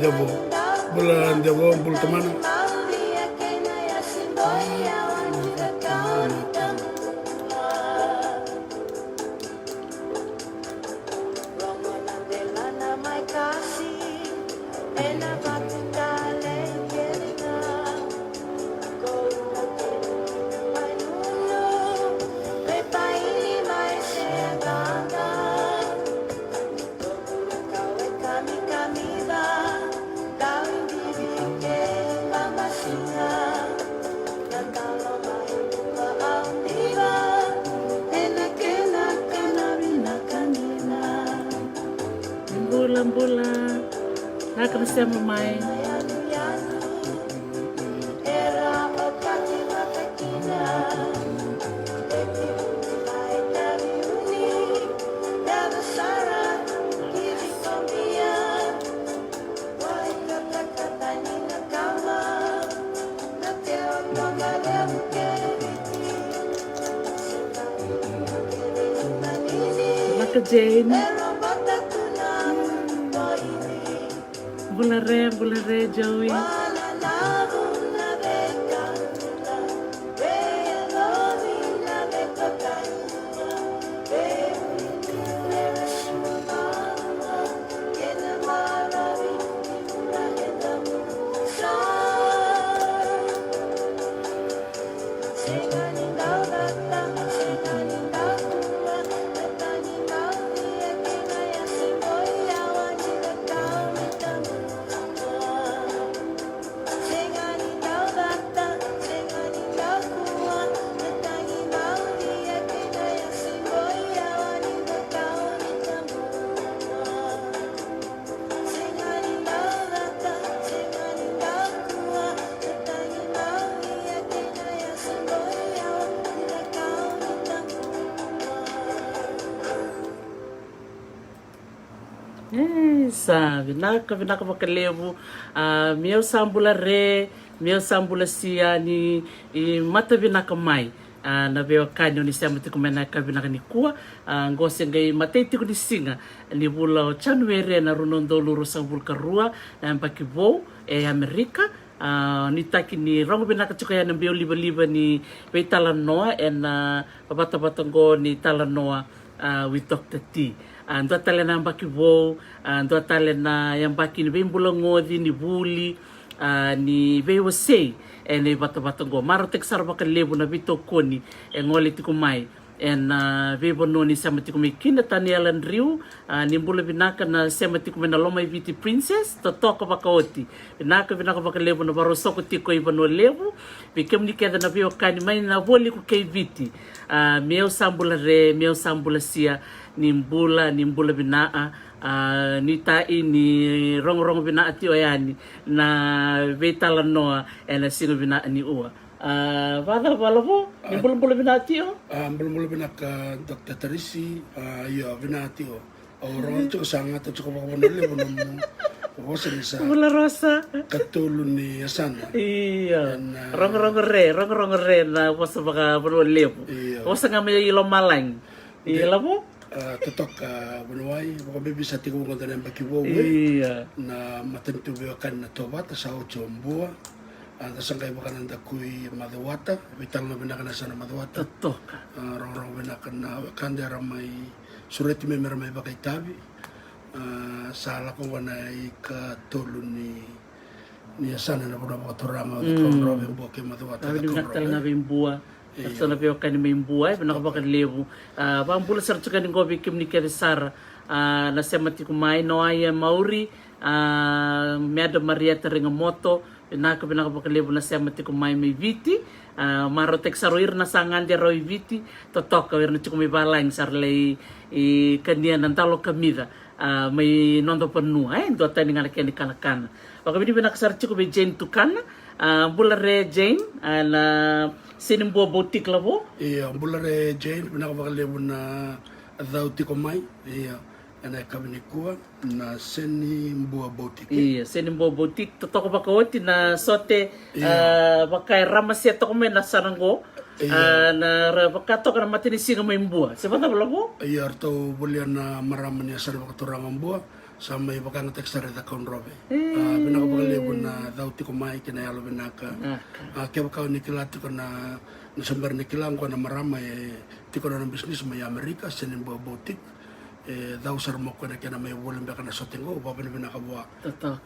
Debo. Bulan Debo, bul teman. Bulan-bulan, nak kena sama main. Nak ke Jane. Bulare, Joey. Sabe, naka makalevu, meu sambula re, meu sambula sia ni mata vinaka mai. Na veo kani ni sema tiku mena ka vinaka ni kua, ngose ngai matei tiku ni singa ni bula o January na runondo luru sambul karua na mpaki vou e Amerika. Ni taki ni rongo binaka tuka ya nambeo liba ni vei talanoa e na babata-batango ni talanoa with Dr. T. Ando tale na mbaki vou, ando tale na yambaki ni vei mbula ngodi ni buli, ni vei wasei e ni bata-batango. Maro tek sarabaka lebu na vito koni e ngoli tiku mai. En vei bono ni sama tiku mai kina tani Alan Riu, ni mbula binaka na sama tiku mai na loma i viti princess, to toka baka oti. Binaka baka lebu na baro soko tiko i bono lebu, bikem ni keda na veo kani mai na voli ku kei viti. Meu sambula re, meu sambula sia, ni mbula binaa, ni tai ni rongo binaa ti oyani, na vei talanoa e na singo binaa ni ua. Vada valavo, ni mbula binaa ti o? Mbula binaka Dr. Tarisi, iya binaa ti o. Orang cukup sangat cukup makanannya belum bosan bisa. Bula rosa. Katulun ni Asana. Iya. Rong re na bosa baka bulu lepo. Bosa ngamanya ilo malang. Iya labo. Tutok benuai, pokoknya bisa tiga bulan dan bagi wow. Iya. Na matentu beokan na tobat sa ocho mbua. Tasangkay bakanan takui madawata, bitang na binakan na sana madawata. Tutok. Rong binakan na kanda ramai sureti may maramay bakay tabi. Sala ko wanay katulun ni Asana na puna makaturama kong Robin Boke madawata. Tapi dinaktal na bimbua. Sa na veo kani may buhay, pinakabakan lebu. Pambula sa rito kani gobi kim ni Kerisara, na semati kumay no ay Mauri, Meda Marieta Ringamoto, pinakabakan lebu na semati kumay may viti, marotek saruir na sangan di roi viti, totok kawir na chukumay balang sarlay kaniya ng talo kamida. May nondo panu ay do tani ngala kani kanakana. Pagabini pinakasar chukumay Jane Tukana, bulare Jane na sinimbo boutique labo. Iya, bulare Jane pinakabakalebo na adauti ko mai. Iya, ana kami kuwa na sinimbo boutique. Iya, sinimbo boutique totoko bakawati na sote bakay ramasya to kome na sarango. Na bakato kana matini singa may mbua. Sebata labo? Iya, arto bulian na maraman ya sa bakaturang mbua. sa may bakang textare da kaun robe binaka bakalebu na dauti ko mai kina yalo binaka kaya bakau nikilati ko na nasambar nikilang ko na marama tiko na ng business may Amerika sinin buwa botik daw sar mo ko na kaya na may wulim baka na sotingo baba na binaka buwa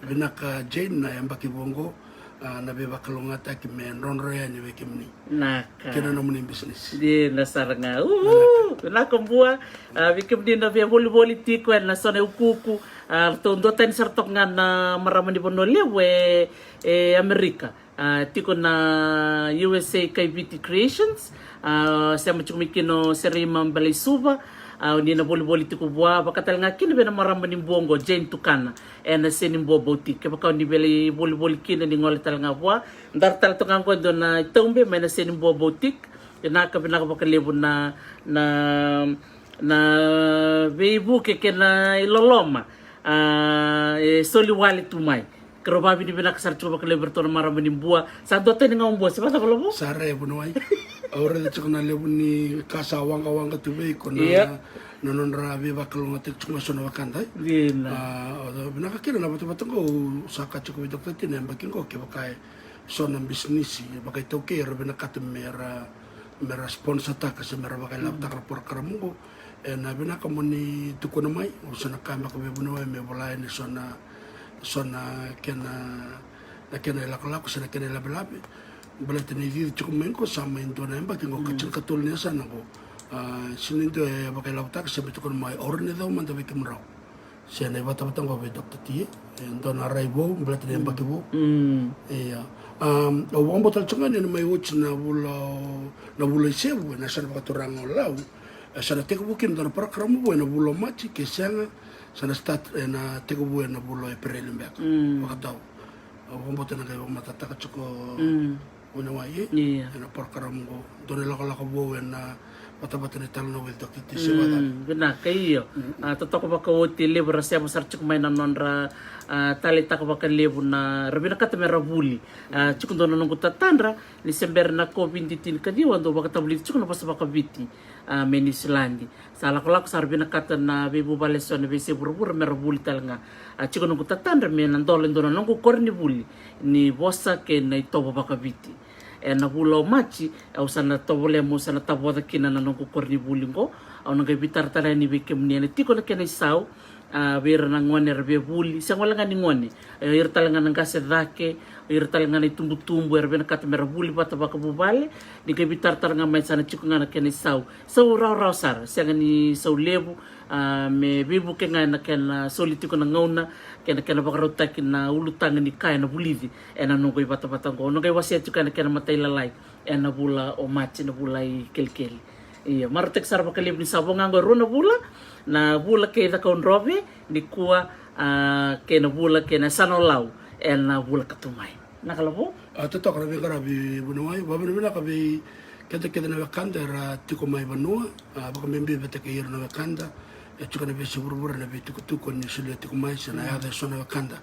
binaka Jane na yung bakibongo nabe bakalungata kime ronroya ni wekimni naka kina na muna yung business di nasar nga naka buwa wekimni na vya boli tiko na sone ukuku tondo tan sartok nga na marama ni bonole we Amerika tiko na USA KBT Creations sa machumikino serima Balaysuba ni na boli tiko buwa bakatal nga kina na marama ni bongo Jane Tukana na senin buwa boutique kaya bakaw ni boli kina ni ngol tal nga buwa ndar tal to nga ko do na tombe may na senin buwa boutique na ka bakalebu na beibu ke na iloloma soli wali tumai kero babi ni binakasar coba bakalebu to na marama ni buwa sa do tan nga buwa sa bata ko sare bunuai ora de chukna lebu ni kasawang kawang ka tubay ko na nanon rabi bakalong atik chuma sono wakanda binakakira na bato ko saka chuko doktor tin bakin ko ke bakay sono business bakay toke ro binakatum mera sponsor ta kasi mera bakay lapta rapor karamungo na binakamuni tuko na mai usana kama ko bebuno me bolay ni sona kena ilak sana kena labi balai tani di cukup mengko sama itu na empat yang kecil katulnya sana ko sini tu pakai lautak sampai tu kan mai orang itu mantap bikin merau saya bata ko be dokter tie itu narai bo balai tani empat bo iya orang botol cengan ni mai watch na bula sebu na sana paturang lau sana teko bukin dan program bo na bula maci kesanga sana start na teko bo na bula perelembak wakatau orang botol na kaya mata tak cukup una wai na porkaram go dole la bo na bata ni talno wel dokter tisewada bina kayo totok ba ko ti libra siya mo sarchuk may nanonra talita ko ba kan lebu na rabina katamera buli chukun dono nung tatandra ni sember na COVID-19 kadi wando ba katabli chukun na pasaba kabiti menislandi sala ko sa rabina kata na bebu baleson na bese burbur merabuli talanga chukun nung tatandra me nandolen dono nung korni buli ni bosa ke na itoba ba kabiti na bulo machi au sana tobole mo sana taboda kina na nong korni bulingo au nang bitar tala ni bekem ni tiko na kena isau ber na ngone rebe buli sa wala ngani ngone ir talanga nang kasedake ir talanga ni tumbu erbe na katmera buli bata baka bubale ni ke bitar tala ngamai sana chikunga na kena isau so raw sar sa ngani sau lebu me bibu ke ngana kena solitiko na ngauna kena bakarota kina ulutang ni kaya na bulivi ena nungkoy bata ngo nungkoy wasia chuka na kena matay lalay ena bula o machi na bulay kelkel iya marutek sar bakalib ni sabong ngo ro na bula ke da kaun robe ni kuwa kena bula kena sanolaw ena bula katumay nakalabo totok rabi karabi bunuai babana bina kabi kete na wakanda ra tiko mai banua baka membi bete ke na wakanda chuka na besi burbura na beti kutuko ni sulia tiko mai sana ya da sona wakanda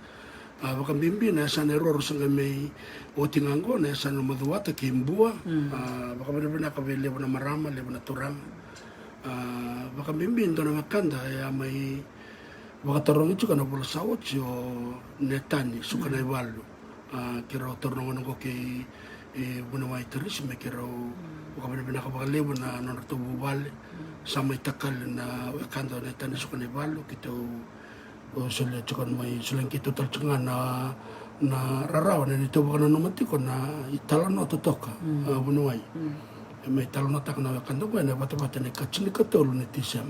baka membi na sana roro sanga mai otingango na sana maduata ke mbua baka bina kabi lebo na marama lebo na turang baka membi ndo na wakanda ya mai baka torong chuka na bula sawot yo netani suka na iwalu kira torong ko ke bunuai terus me kira baka bina kabaka lebo na nonato bubale sama itakal na wakanda na tani suka na iwalu kito sulit chukan may sulang kito talchungan na raraw na nito baka na numatiko na itala no tutoka bunuai may talo na tak na wakanda ko na bata ni kachini katolo ni tisam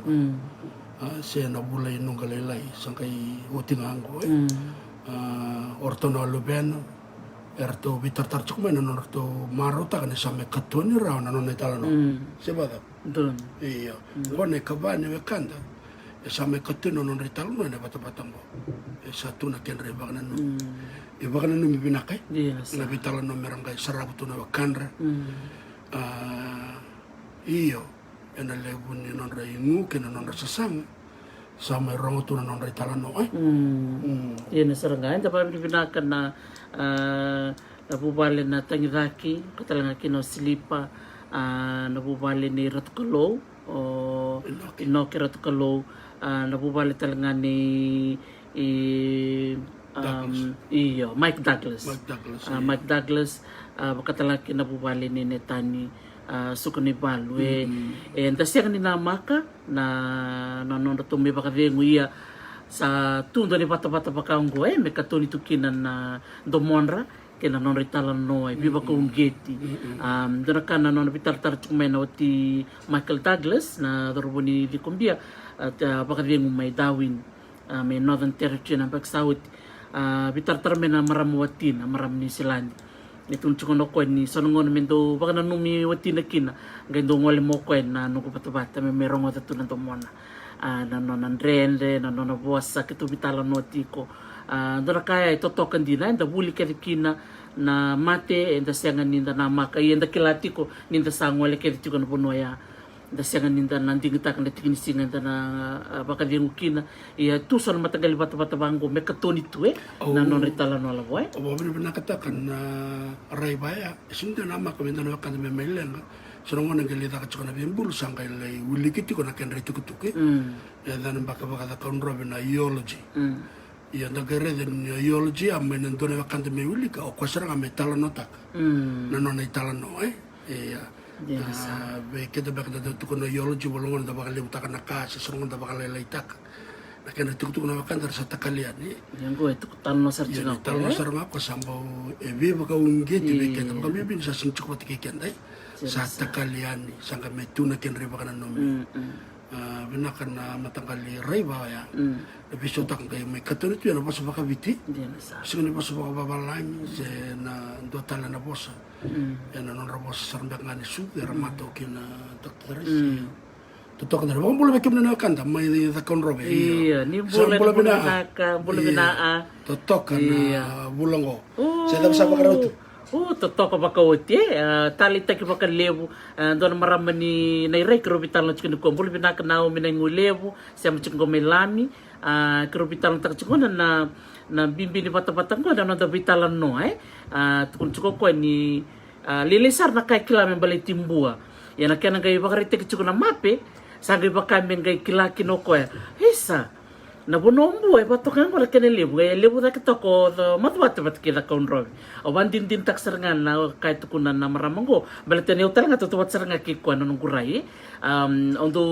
siya na bulay nung galaylay sangkay utingango orto na lubeno erto bitar chuk may nanon orto marota kan sa me katoni raw nanon itala no siya bata don iya ngone kabani wakanda sa me katino non ritalo no na bata ngo sa tuna ken re baka nanu baka nanu mi binakay na bitalo no merangay sarabuto na wakandra iyo ena lebu ni non re ingu kena non sasang sama rongo tu non re talano iya na sarangain tapi binakan na nabubali na tangiraki katalanga kino silipa nabubali ni Ratukalo o Inoki Ratukalo nabubali talaga ni iyo Mike Douglas. Mike Douglas. Bakatalaki na bubali ni Netani suka ni balu ndasiang ni namaka na nono to me bakavengu ia sa tundo ni bata-bata bakaungo me katoni tukina na domonra kena non ritala no biba ko ungeti dona kana non bitar-tar tumena oti Michael Douglas na doroboni di kombia bakavengu mai Darwin me Northern Territory na baksawit bitar-tar mena maramuatin maram ni Silandi itong chukono ko ni sonongon mendo baka nanumi wati na kina gando ngole mo ko na no ko bata me merong ata tunan to mona na non rende na non bossa ke tu bitala notiko dora kaya ito tokan dina nda buli ke kina na mate enda senga ninda na maka enda kilatiko ninda sangole ke chukono bonoya da senga ninda nanding ta kan tikin singa na baka dingu kina ia tu son matagal bata-bata bango me katoni tu na non ritala no la boy o bri na katakan na rai baya sinda na maka menda na kan me melenga sonongon ngali ta chukana bimbul sangai lai wulikiti ko na kan ritu kutuke ya dan baka da kan robe na geology ia na gere den geology amen ndone kan me wulika o kwasara me tala no tak na non itala no ia be keda bakda tu kono geology bolongon da bakal utaka na kasi sonongon da bakal laitak na kan tu na kan dar sa takalian ni yang go itu tanno sar chino tanno sar ma ko sambo be baka ungeti be keda bakal bin sa sing chukot ke kendai sa takalian ni sanga metuna ken riba kana no binakan na matangkali rai ba ya episode tak kay may katulad yun na baka biti siguro ni baka babalani se na dotala na bosa yan na non rabos sarambak nga ni su ramato kina doktor tutok na bang bula bekim na kanda may dakon robe iya ni bula binaa tutok na bulango sa dapat sa pagkaroto totoka bakawati tali taki baka lebu don maramani na irai kerobitan lo chikini kuambul bina kenau mina ngulebu siam chikingo melami kerobitan tak chikona na bimbi ni bata-bata ko dan nonton bitalan no tukun chiko ko ni lilisar na kai kila membali timbua ya na kena gai bakari teki chikona mape sangai baka mengai kila kinoko hisa na bonombu patokan ko kene lebu da kitoko matwat bat kida kaun robi o bandin din tak serangan na kay tukunan na maramango balete ne utar nga tutuwat seranga ki ko nung kurai ondo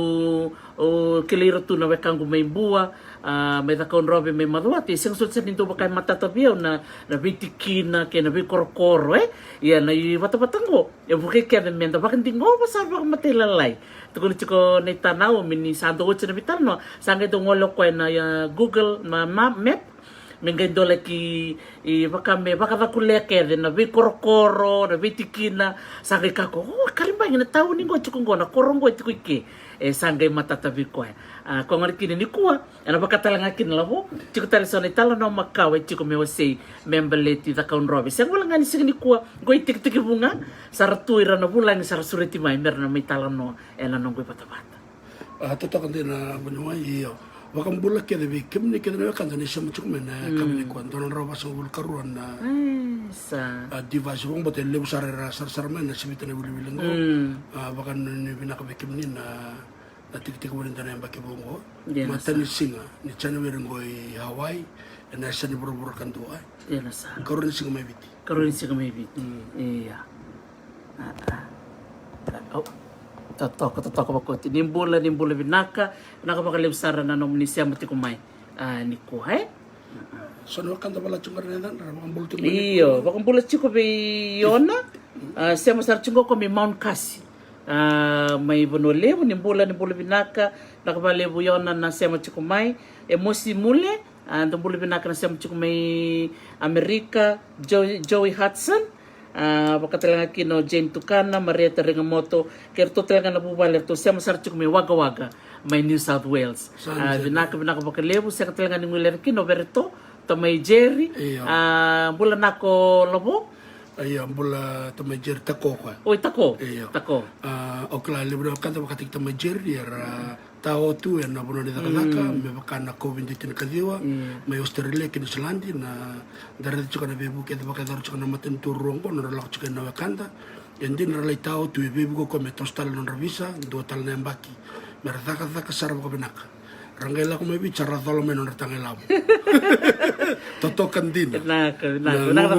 o kiliro tu na wekangu may bua may da kaun robi may matwat sing sut sa ninto bakay matatabiyaw na bitikina ke na bikorkoro ya na bata-batango ya buke kaya menda bakan dingo pasar bak matilalay tukun chiko na itanaw mini sando ko na bitano sangay do ngolo ko na Google map mengendo lagi baka kuleke na bikorkoro na bitikina sangay kako kalimba ngina tawo ningo chiko ngona korongo itikuike sangay matatabi ko ko ngari kini ni kuwa ana baka talanga kin labo chiko tali sona italo no makawe chiko mewase membeleti da kaun robi sang wala ngani sing ni kuwa go itik-tik bunga saratuira na bulang sarasuriti mai merna may talano ena no go bata-bata totok din na bunwa iyo wakam bulak kaya debi kemni kaya na kan ni siya muchuk men kami ni kuan donon rawa sa ul karuan na sa device wong botel lebu sar men na sibita na wili-wiling ko bakan ni binakabi kemni na tik-tik wala na yung bakibongo mata ni singa ni chana wiring ko Hawaii na siya ni buru-buru kantua karuan ni singa may biti iya Totoko bakoti nimbula binaka bakalimsara na nomunisya mati kumay ni kuhay sono kan tabala chungar na dan ramang bulting iyo bakang bulat chiko be yona siya masar chungo ko may Mount Kasi may bonolebu nimbula binaka nakabalebu yona na siya mati kumay emosi mule nimbula binaka na siya mati kumay Amerika Joey Hudson baka talaga kino Jane Tucana, Maria Taringamoto, kerto talaga nabubaler to siya masarchuk may waga-waga, may New South Wales. Binaka baka lebu siya talaga ni Muler kino berito, to may Jerry, bula nako lobo. Ayo bula to may Jerry tako ka. Oy tako. Okla lebu kan to bakatik to may Jerry tao tu na buno ni dakaka me bakana COVID-19 kadiwa may Australia kin Islandi na darat chuka na bebu ke baka darat chuka na maten turong ko na lak chuka na wakanda yandi na ralay tao tu bebu ko me tostal non revisa do tal na mbaki meradaka sar ko benaka Rangela ko may bicara tolo menon ratangela. Totokan din. Naka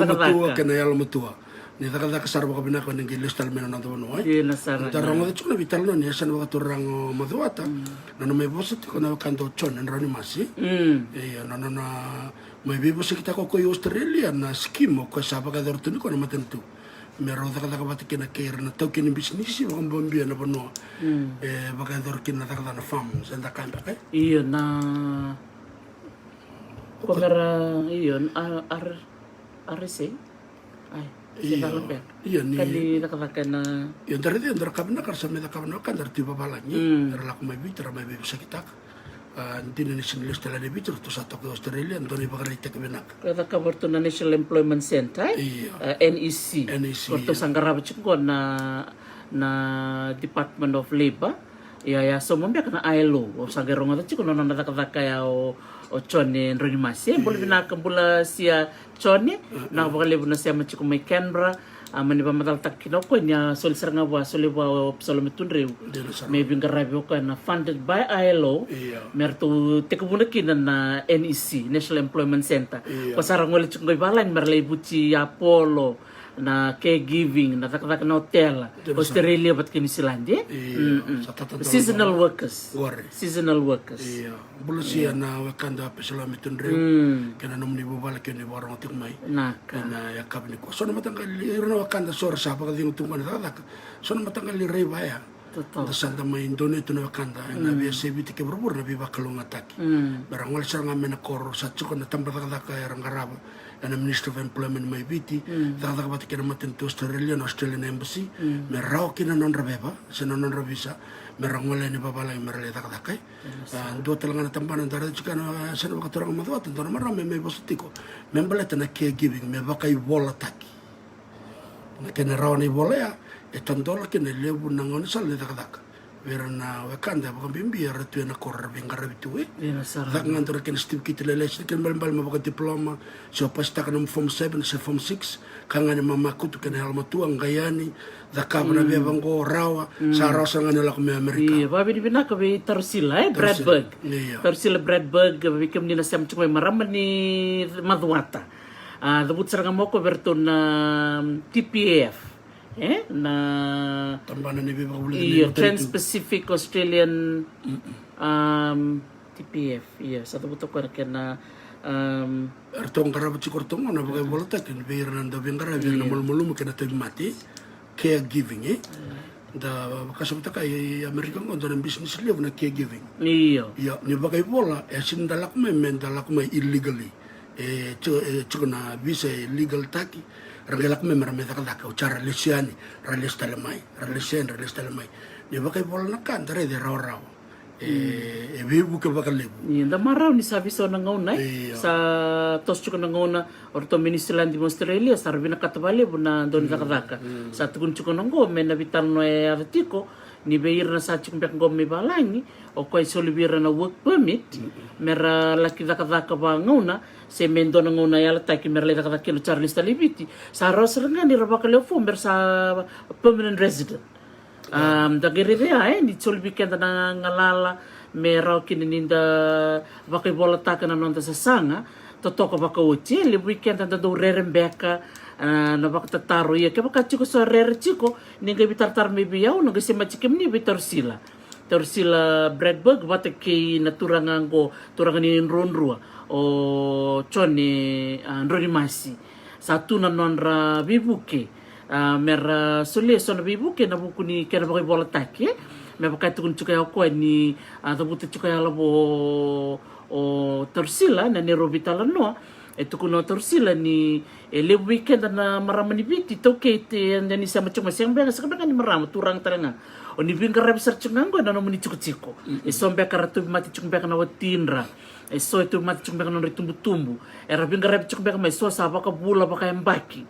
Matua kena yalo matua. Ni taka sarba kabina ko ningi listal menon na dono ay. Yun na sara. Darang mo chuna vital no ni san wa turang maduata. Nano may bosit ko na kanto chon en roni masi. Nano na may bibosit kita ko Australia na skimo ko sa baga dortuni ko na matentu. Meron taka bati kina kair na tau kini bisnis si wakang bombia na bono. Baga dorkin na taka na farm sa kanda kay. Iyo na Kumara iyon RSA ay iya ni kali nakaka na iya dari dia dari kabina karsa meda kabina kan dari tiba balanya dari laku mai bicara mai bisa kita nanti national list la bicara tu satu ke Australia antoni bagari tek benak kata kabar tu National Employment Center NEC waktu sanggara baciko na Department of Labor ya so mambia kana ILO o sangarong ata chiko no nanda kaya o chone roni masi boleh binaka bula sia chone na bakale buna sia machiko may Canberra mani ba matal takino ko nya sol saranga wa sol wa solometun rew may bingarabi ko na funded by ILO merto tekubuna kinan na NEC National Employment Center ko sarang wala chiko balan merlay buci Apollo na caregiving na takak na hotel Australia bat kini silandi seasonal workers bulu siya na wakanda pesala mitun rew kana nom ni bubala kini warong tikmay kana yakab ni ko so na matanggal irno wakanda sor sa pag ding tungkan tatak so na matanggal rew baya da santa may indone to na wakanda na biya sebiti ke berbur na biba kalong ataki barang wala sarang amena kor sa tsukon na tambata ka rang garaba and Minister of Employment may biti taka bati kena matin to Australian Embassy merao kina non rabeba sa non rabisa merang wala ni babala merale taka kay do talaga na tampanan dara chika na sa nakaturang madwa tanto na marami may bositiko membaleta na caregiving me bakay wala taki na kena raw ni wala ya etandola kena lebu nangon sal ni taka vera na wakanda bakang bimbi ratu na korra bingara bitue dak ngantor ken stip kitlele ken balbal mabaka diploma so pasta kan form 7 sa form 6 kangani mama kutu ken halma tuang gayani dakabna be bango rawa sa rosa ngani la ko Amerika iya babi dibina ka be Tarsila Bradburg Tarsila Bradburg bikem ni nasam chukwe maraman ni madwata dabut sarang mo ko berton na TPF na tambanan ni biba Trans-Pacific Australian TPF satu buto ko na ertong karab chikortong na bagay bolta ken beir nan do bingara bir na mulmulum ken to mati caregiving da kasabta kay American ko don business live na caregiving ya ni bagay bola sin dalak may illegally chukuna visa legal taki ragelak me marame taka ucara lesiani ralestalemai ni bakay bola nakan tare de raw bibu ke bakal lebu da maraw ni sabi so nangauna sa tos chuko nangauna orto ministrland di Australia sarbi na katabale buna don taka sa tukun chuko nango me na vital no artiko ni beir na sa chuko pek ngom me balangi o koy solibira na work permit mera laki taka ba ngauna se mendo ngona yala taki merle taka kilo Charles Talibiti sa rosrenga ni rabakale fomber sa permanent resident da gerere ni solbi kenda na ngalala mera kinininda bakay bola taka na nonta sa sanga totoko baka uchi le weekend anda do rerembeka na baka tataro ya ke baka chiko sa rere chiko ninga bitartar me biyaw no gese machikem ni Tarsila Bradburg bate ke naturangan ni ronrua o chone roni masi satu na nonra bibuke mera sole so na bibuke na bukuni kena bakay bola take me bakay tukun chukay ako ni tabuti chukay alabo o Tarsila na ni Robitala no tukun Tarsila ni le weekend na maramani biti toke te ni sama chuma siang bega sakabanga ni marama turang taranga o ni bingara besar chungango na no muni chiko sombe karatu mati chumbeka na watinra so itu mati chumbeka no ritumbu era bingara chumbeka mai so sa baka bula baka embaki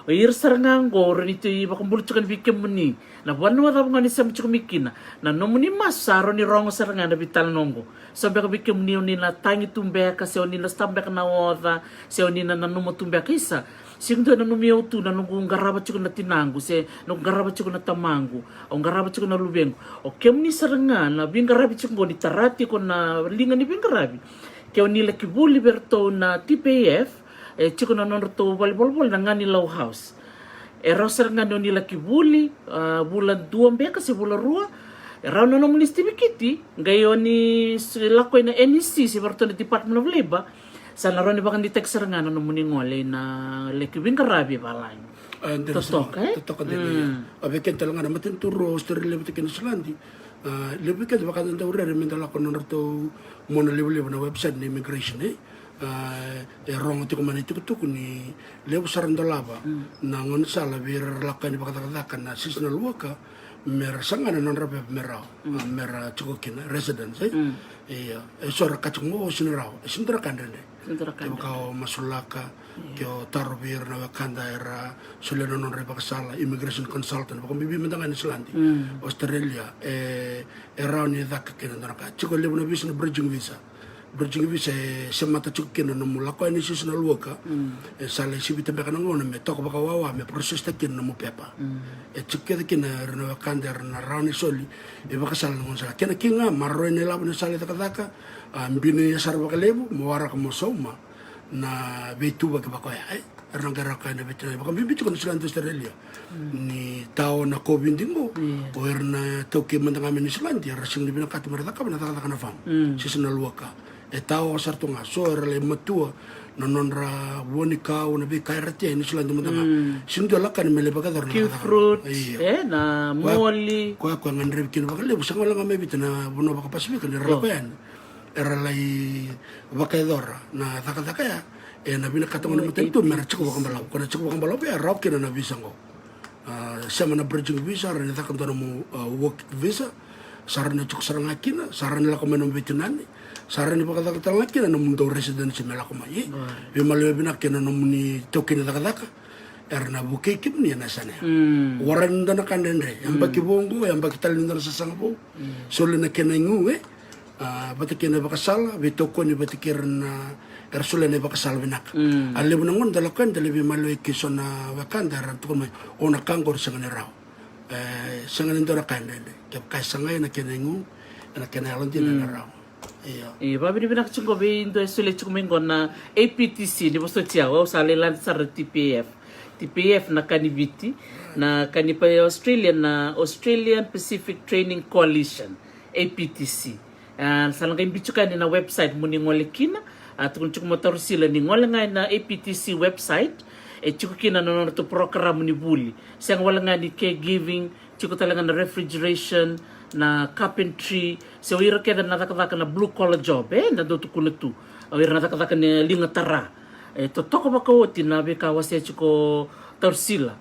o ir sarangango renito baka bulu chukan bikem muni na wanu wata ngani sam chukumikina na no muni masaro ni rongo sarangana vital nongo sombe ka bikem muni ni na tangi tumbeka se oni na stambeka na oda se oni na numo tumbeka isa sing do na numio tu na nung garaba chiko na tinango se nung garaba chiko na tamango o garaba chiko na lubengo o kem ni saranga na bingarabi chiko ni tarati ko na linga ni bingarabi keo ni la kibuli berto na TPF chiko na non to bol na ngani law house raw saranga no ni la kibuli bulan 2 mbeka se bulan 2 raw no ministry kiti ngayon ni lakoy na NEC si berto na Department of Labor sa laro ni bakang detect saranga no muningole na lekibing karabi balay. Totok Totok kan abe ken talanga na matin turo story lebi ken Islandi. Lebi ken bakang nda urere men dala ko norto mona lebi na website ni immigration rong ti ko man ti ko ni lebi sarandolaba na ngon sala bir lakan ni bakata na seasonal worker mer sangana non rabe mera chukokina residence sora kachungo sinrao sindra kandende kau masulaka kyo tarbir na wakanda era suleno non reba kasala immigration consultant bakam bibi mendangan Islandi Australia era ni dak kena ndaraka chiko lebu na visa bridging visa semata chukina no mulako ni seasonal worker sala sibita be kana ngona me toko baka wawa me process takin no pepa chukeda kina na wakanda na rauni soli baka sala ngon sala kena kinga marro ni labu ni sala takataka mbini ya sarwa kalebu muara ka mosoma na betu baka baka ai rangara ka na betu baka bibitu ko Islandi Australia ni tao na COVID dingo o erna toke mandanga men Islandi rasing ni binakati marata ka na takataka na fam seasonal worker tao sarto nga so erle matua nonra wonika una be kairati ni Islandi mandanga sindo lakan mele baka dar na fruit na moli ko ngandre kin baka lebu sangala nga mebita na buno baka pasifik ni ralapan era lai bakaidora na takataka ya na binakatongan naman ito mera chiko bakang balaw kuna chiko bakang balaw ya raw kina na visa ngo sama na bridging visa rin takam to mo work visa saran na chiko sarang akina saran nila kumanom bitunani saran ni bakatakatal akina na mundo residency mela kumayi bimalaw binakina na muni token na takataka era na buke kim ni na sana waran na kandendre yang baki bongo yang baki talin na sa sangapo solo na kinangu batikina bakasal bitoko ni batikir na ersula ni bakasal binak alibu nangon dalakan dalabi maloi kiso na wakanda ran tukon may ona kangor sa ngani raw sa ngani ndora kanda kaya kasangay na kinengu na kinalon din na raw babi ni binak chungo be indo esule chukumengo na APTC ni bosto tiago sa lelan sa TPF na kanibiti na kanipa Australian Pacific Training Coalition APTC salangay bichukan na website mo ni ngole kina at kung chuko motor sila ni ngole nga na APTC website chuko kina no to program ni buli siyang wala nga ni caregiving chuko talaga na refrigeration na carpentry so wira keda na takataka na blue collar job na do to kunatu wira na takataka ni linga tara to toko bako tinabe kawase chuko torsila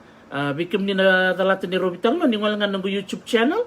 bikim ni na dalata ni Robital no ni ngole nga ng YouTube channel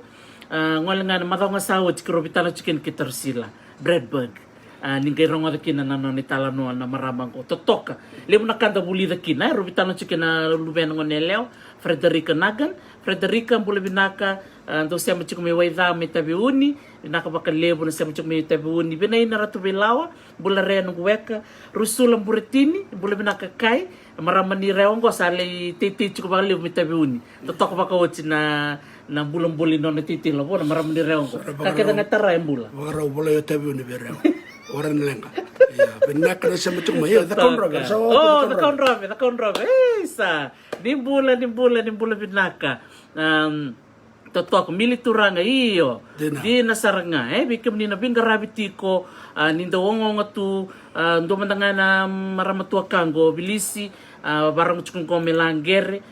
ngol nga mataw nga sawot kirobitala chicken kitar sila Breadberg ninggay rongo da kina nano ni talano na maramang ko totoka lemo nakanda buli da kina robitala chicken na luben ngo neleo Frederica Nagan Frederica bule binaka ndo siya machiko may waida may tabiuni binaka baka lebo na siya machiko may tabiuni binay na ratu bilawa bula rea ng weka rusulang buretini bule binaka kai maraman ni reongo sali titi chiko baka lebo may tabiuni totoka baka wotsi na bulan-bulin no natitila po na marami ni reongo kakita nga tara yung bula baka raw bula yung tabiuni bereo orang lenga benak na siya machiko may the Crown Robe sa di bula binaka totok milituranga iyo di nasaranga bikim ni nabing garabitiko nindo wongo tu ndo mandanga na maramatua kango bilisi barang chukung komelangere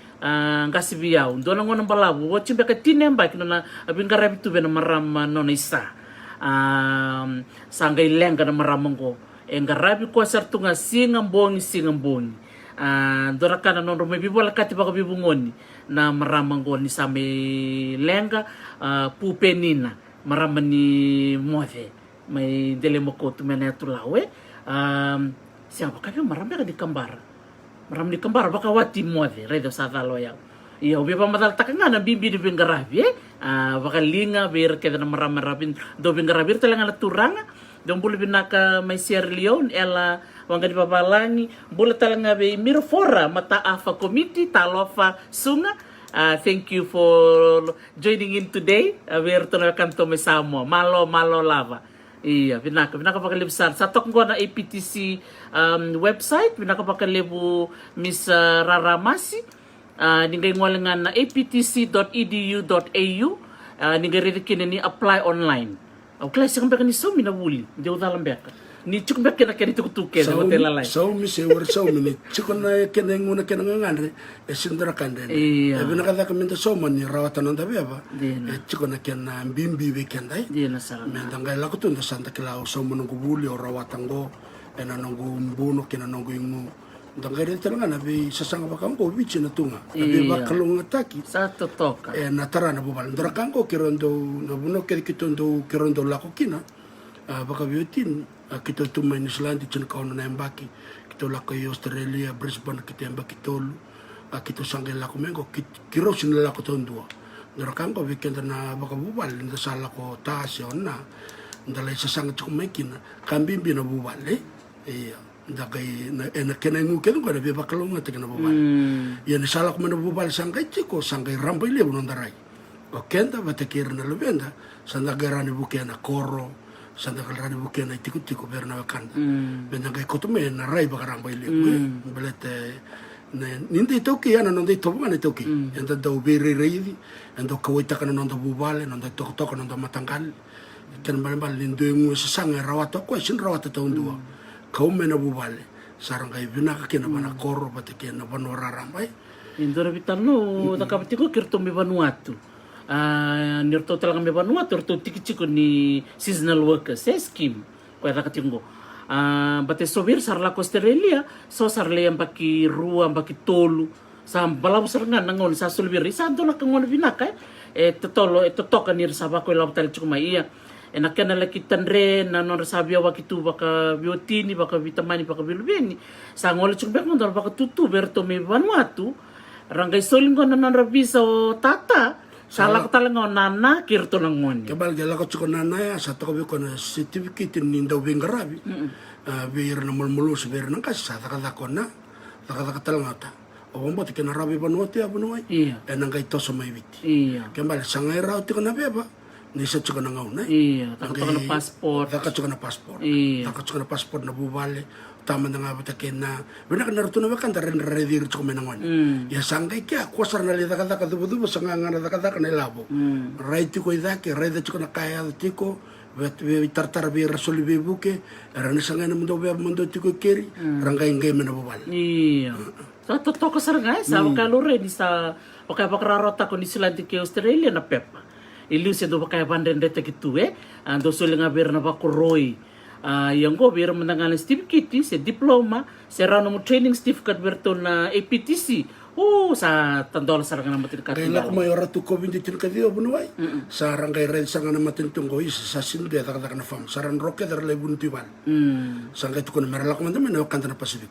ngasibiyaw ndo nango nang balabu wachimbe ka tinemba kino na abing garabitu be na marama no isa sangay lenga na maramang ko ngarabi ko sartu nga singambongi ndora kana non rume bibola kati baka bibungoni na maramang ko ni sami lenga pupenina marama ni mothe may delemo ko tumena tulawe siya baka marami ka di kambara marami di kambara baka wati mothe redo sa talo yaw iya ubi pa mataltaka nga na bibi di bingarabi baka linga bir keda na marami do bingarabi talaga na turanga Dong bula binaka may Sierra Leone ela wangani babalangi bula talanga be mirofora mata afa committee talofa sunga. Thank you for joining in today. We're to na kanto may samo malo lava. Iya, binaka pakalibsan. Sa tok ko na APTC website, binaka pakalibu Miss Raramasi. Ningay ngalangan na aptc.edu.au. Ningay ririkin ni apply online. Okay, sa kambeka ni so minawuli. Hindi ko talang beka. Ni chuk beka na kaya tukutuke na hotel lalay. Sao mi se war sao mi chukon na kena nguna kena ngangandre sindra kande. Iya. Binaka da kamenta so man ni rawatan nda beba. Chukon na kena bimbi weekend ai. Di na sa. Mendanga la ko tunda santa kila so manungu buli o rawatan go ena nongo mbuno kena nongo ingu. Dangere talanga na be sasanga bakambo bichi na tunga. Be bakalong ataki. Sa totoka. Na tara na bubal. Ndarakango kirondo na buno kitondo kirondo lako kina. Baka biotin kita tumay ni Islandi chun kauna na embaki. Kita lako Australia Brisbane kita embaki tolu. Kita sangge lako mengo kiro sin lako tondua. Ndarakango weekend na baka bubal nda sala ko taas yon na. Ndalay sasanga chukumekina kambimbi na bubal iya. Dagay na kenangu kenu kada be bakalong na tigana bubal. Yan sala ko manabubal sangay chiko sangay rambay lebu nondaray. O kenda batakir na lubenda sandagarani buke na koro sandagarani buke na tiko berna wakanda. Bendagay kotume na ray baka rambay lebu. Belete nindi toki yana nonde tobu ngane toki. Yanda daw beri reidi yanda kawaita kana nonda bubal nonda tok nonda matanggal. Ken balbal lindo ngu sasanga rawato ko sin rawato taun dua. Kau mena bubale sarang kai binaka kena bana koro bate kena bana rarambai indora bitano takapatiko kirto me Vanuatu nirto talaga me Vanuatu rto tikichiko ni seasonal workers scheme ko takatingo bate sobir sarla ko Australia so sarle yang baki rua baki tolu sam balam sarangan nangon sa sulbir sa dola kangon binaka totolo totoka nir sabako labtal chukuma iya enakena laki tanre na non sabia wakitu baka biotini baka vitamani baka bilbeni sa ngol chukbek mon baka tutu berto me Vanuatu rangai solingo na non rabisa o tata sala ko talango nana kirto nangon kebal gela ko chukon nana ya sa to ko na certificate ni ndaw bingarabi bir na mulmulus bir nang kas sa takada ko na takada talangata o bombo tikena rabi Vanuatu ya bunuai enang kai to so mai biti kembal sangai raw tikona beba nisa chuka na ngaw na iya taka na passport taka na passport na bubale tama na nga batakin na binak na ruto na wakanda rin redir chuka menangon ya sangay kya kwasar na li taka dubu sanga nga na taka na ilabo ray tiko idake ray da chuka na kaya tiko tartar bi rasuli bi buke rana sangay na mundo tiko keri rangay ngay mena bubale iya sa totoo sarangay sa wakalure ni sa wakabakrarota ko ni sila di Australia na pepa ilu se do bakay banden dete gitu ando sulinga ber na bakuroi yang go ber menangan Steve Kitty se diploma se rano mo training certificate berto na APTC sa tandol sarang na matin kaya na kumayora tu COVID di tinkadio bunuay sarang kay red sarang na matin tunggo sa sinde takata na fam sarang roke dar lebun tibal sangay tu kun merala ko man na kanta na Pacific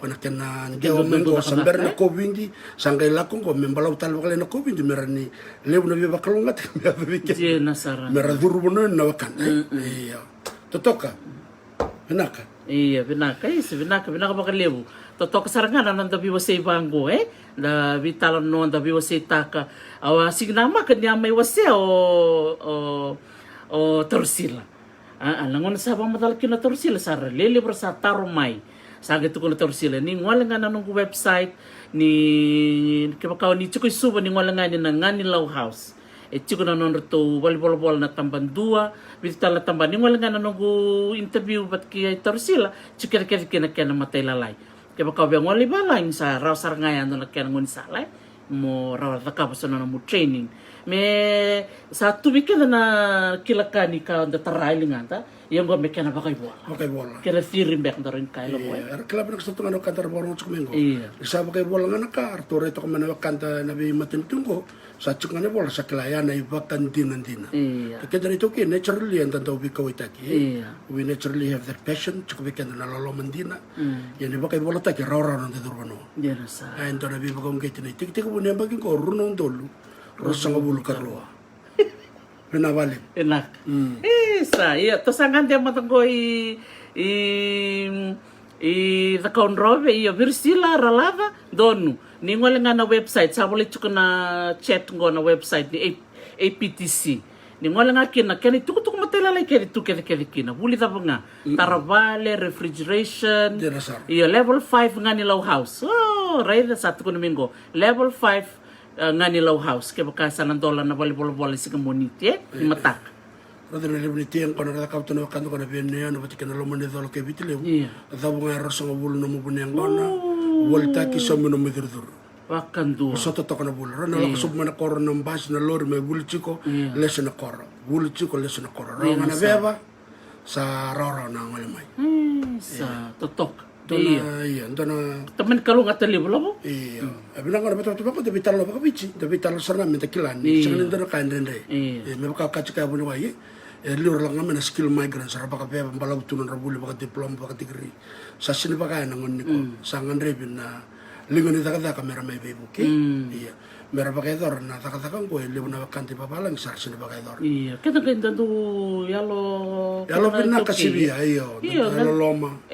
kuna kena ngewa mengo samber na COVID di sangay lakong ko membalaw tal bakal na COVID di merani lebu na biba kalungat je na sarang meraduru bunuay na wakan iya totoka binaka binaka bakal lebu totok sarangan nanda biwa say bango na vitalon no nanda biwa say taka signama kanya may wase o torsila langon sa bang madalaki na torsila sar lele sa tarumay sagit ko na torsila ni wala nga nanong website ni kibakaw ni chukoy suba ni wala nga ni Nganilaw House chiko na non to volleyball na tambandua vitala tamban ni wala nga nanong interview bat kay torsila chikir kina matay lalay kaya baka biyang wali balang sa raw sarangayan na kaya ngun salay mo raw takapos na mo training me sa tubig ka na kilakani ka da tarailing anta yung go me kaya na bakay bola kaya theory back na rin kaya lo klab na gusto nga kantar borong chukumengo isa bakay bola nga naka arturo ito kung manawakanta na bi matintungo sa chuk nga bola sa klaya na ibakan dinandina kaya dito ki naturally ang tandaw bikaw itaki we naturally have that passion chuk bikan na laloman dina yan ibakay bola taki raw nang tadurbano ayon to na bi bakong kaya tinay tik mo niya baging ko runong dolo rosang abulu karua pinabalik enak Isa, ia, tosangan dia matango i the Conrove, ia virsila ralava donu. Ni ngole nga na website, sa wale chuka na chat ngo na website ni APTC. Ni ngole nga kina, kani tuku matela lai keri tu kedi kina. Wuli tapa nga, taravale, refrigeration, ia level 5 nga ni low house. Oh, raida sa tuku namingo. Level 5 nga ni low house. Kaya baka $1 na wali si kamuniti, ni matak. Rada na libu ni tiang kona rada kautu na wakanto kona bene ano pati kana lomane dholo ke vitile athabu nga rasa nga bulu na mubuni ang kona walta ki somi no midurdur wakandu soto to kana bulu rana la kasub mana koro na mbasi na lori me bulu chiko leso na koro bulu chiko leso na koro rana na beba sa rara na ngole mai sa totok iya ndona temen kalau ngata libu labo iya abina ngora beto beto de bitalo baka bici de bitalo sarna minta kilani sangan ndona kain rende me baka kachika buni wai liur lang naman na skill migrant sa baka pe balaw tunon rabuli baka diploma baka degree sa sini baka na ngon niko sangan rebin na lingon ita kada kamera may bebuki iya mera baka idor na takatakan ko libu na kanti papalang sa sini baka idor iya kita kenda tu yalo pinaka sibia iyo yalo loma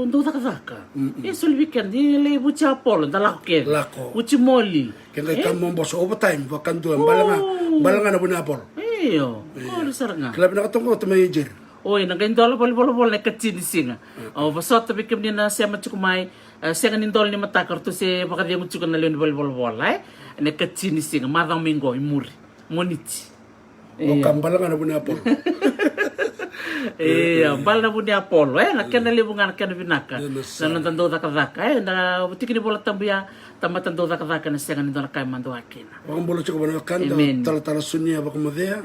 do takataka isul weekend ni libu chapol dalako ke lako uchi moli kaya kamo boss overtime bakantu balanga na bunapol iyo ko saranga Kaya pinakatong ko tumayijir. Oi, nagaindola bol na katsini singa. O vasota bikim ni na siya matsukumay, siya ganindol ni matakar to si baka dia mutsukan na leon bol ay. Na katsini singa, madang mingo imuri. Moniti. O kambala nga na bunapol. Bal na bunia Apollo nakyan na libungan nakyan na binaka na nantando daka na butiki ni bola tambuya tamatando daka na siya ganito na kayo mando akin wakang bola chiko ba na kanda tala sunya baka madea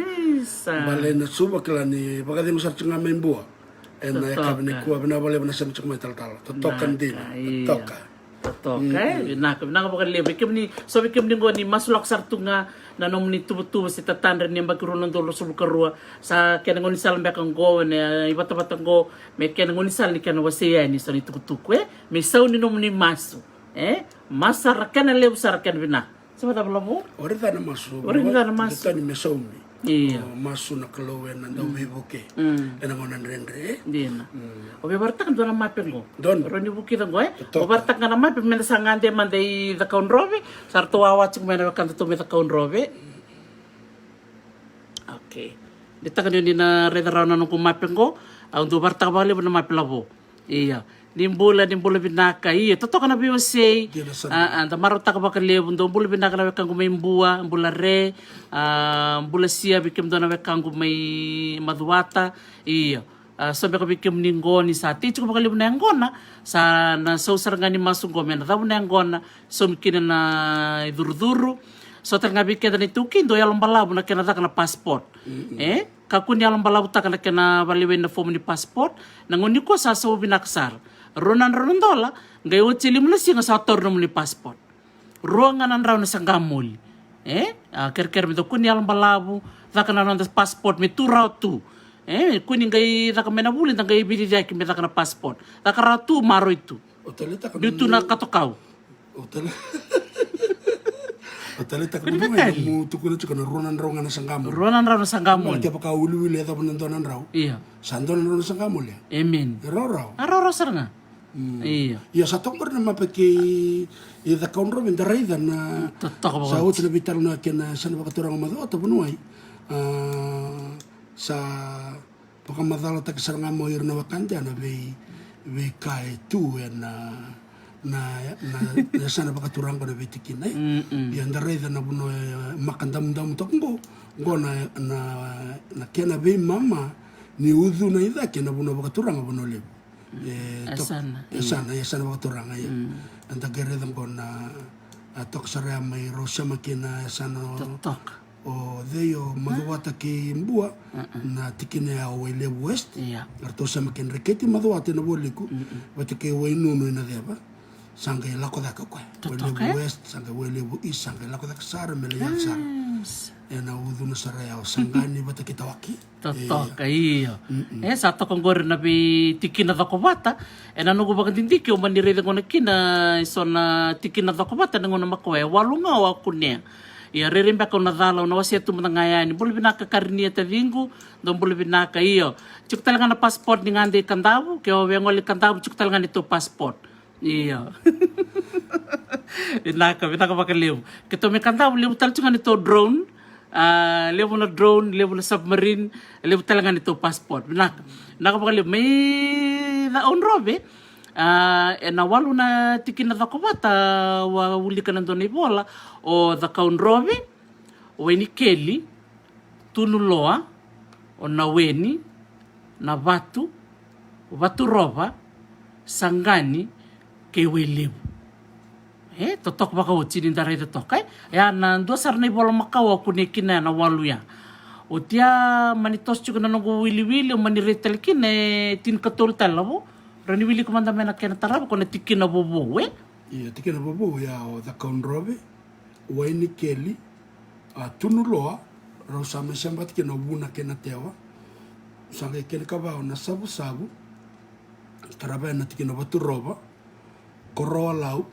bale na suba kila ni baka di mo sa tsunga may buwa na kabi ni kuwa binabale ba na siya chiko may tala totokan din binaka baka libre so bikim ni ni masulak sartu nga na nung ni tubo si tatandra ni magkaroon ng dolo sa bukarua sa kaya nang unisal mbak ang go na ibat-ibat ang go may kaya nang unisal ni kaya nawasaya ni sa ni tukutuku may saw ni nung ni maso masarakan na lew sarakan bina sa matabla mo? Orita na maso Orita ni mesaw mi maso na kalawen na daw bibuke enang onan rendre dina obi bartak doon ang mapin ko doon roni buki lang ko bartak nga na mapin may nasangande man day the Conrove sarto awat sig may nakan to me the Conrove okay dita kanyo ni na redaraw na nung kumapin ko ang do bartak bali na mapin labo iya nimbula binaka iya totoo ka na biyo say anda marota ka baka lebon do bula binaka na wekang may mbua mbula re mbula siya bikim do na wekang may maduata iya sabi ka bikim ningoni sa ticho ka baka lebon na ngona sa na sausar nga ni masunggo men na na ngona so mikina na durduru so nga bikin ni tukin do yalong balabo na kinata ka na passport kakun yalong balabo ta ka na kina baliwen na form ni passport nanguni ko sa so binaksar ronan dola ngay utili mo siya nga sa torno mo ni passport ruangan ang raw na sa gamol ker mi do kun yalang balabo taka na ronda passport mi turaw tu kuning ngay taka menabulin tang ngay bididya ki mi taka na passport taka ra tu maro itu dito na katokaw Otalita ka mo tukuna chika na ronan raw nga na sangamol ronan raw na sangamol kaya baka uli ata po nandonan raw sandonan raw na sangamol amen araw sar nga iya sa tongkor na mapaki ida Conrove in darida na sa uti na vital na kina sana baka turang mado ato bunuay sa baka madalo ta kasaranga mo ir na wakante na be kai tu na sana baka turang ko na bitikin yan darida na buno makandam-dam to ngo na kena be mama ni udu na ida kena buno baka turang buno lebo sana baka turang ay anda geredam ko na tok sara may rosa makina sana o deyo maduata ki mbua na tikine a wele west arto sa makin reketi maduata na boliku bati ke wainu no na deba sanga lako da ko wele west sanga wele east sanga lako da sara mele yan sara na udu na sara ya sangani bata kita waki totok iya sa to kong gor na bi tikina da ko bata na nugo bagan tindiki o manire da ko na kina so na tikina da ko bata ngo na makwe walunga wa kunya ia rerembe ka na dala na wasi atu matangayani bulu binaka karinia te vingu don bulu binaka iyo cuk talaga na passport ni ngande kandabu ke o wengoli kandabu cuk talaga ni to passport iyo binaka bakaliu ke to me kandabu liu tal cuk ni to drone levo na drone, levo na submarine, levo talaga nito passport. Nakapakaliw, may naon robe, na walo na tiki na dakobata, uli ka nandun na ibola, o dakaon robe, o ni keli, tunuloa, o naweni, na batu roba, sangani, kewe levo. Totok baka o tini daray totok ya na dua sarna ibola makawa kune kina na walu ya o tia manitos chuka na nungu wili o maniretel kine tin katol talabo rani wili kumanda mena kena tarabo kone tikina bobo iya tikina bobo ya o da kaunrobe o ini keli a tunuloa rausa mesambat kina buna kena tewa sanga kena kabao na sabu taraba na tikina batu roba koroa lau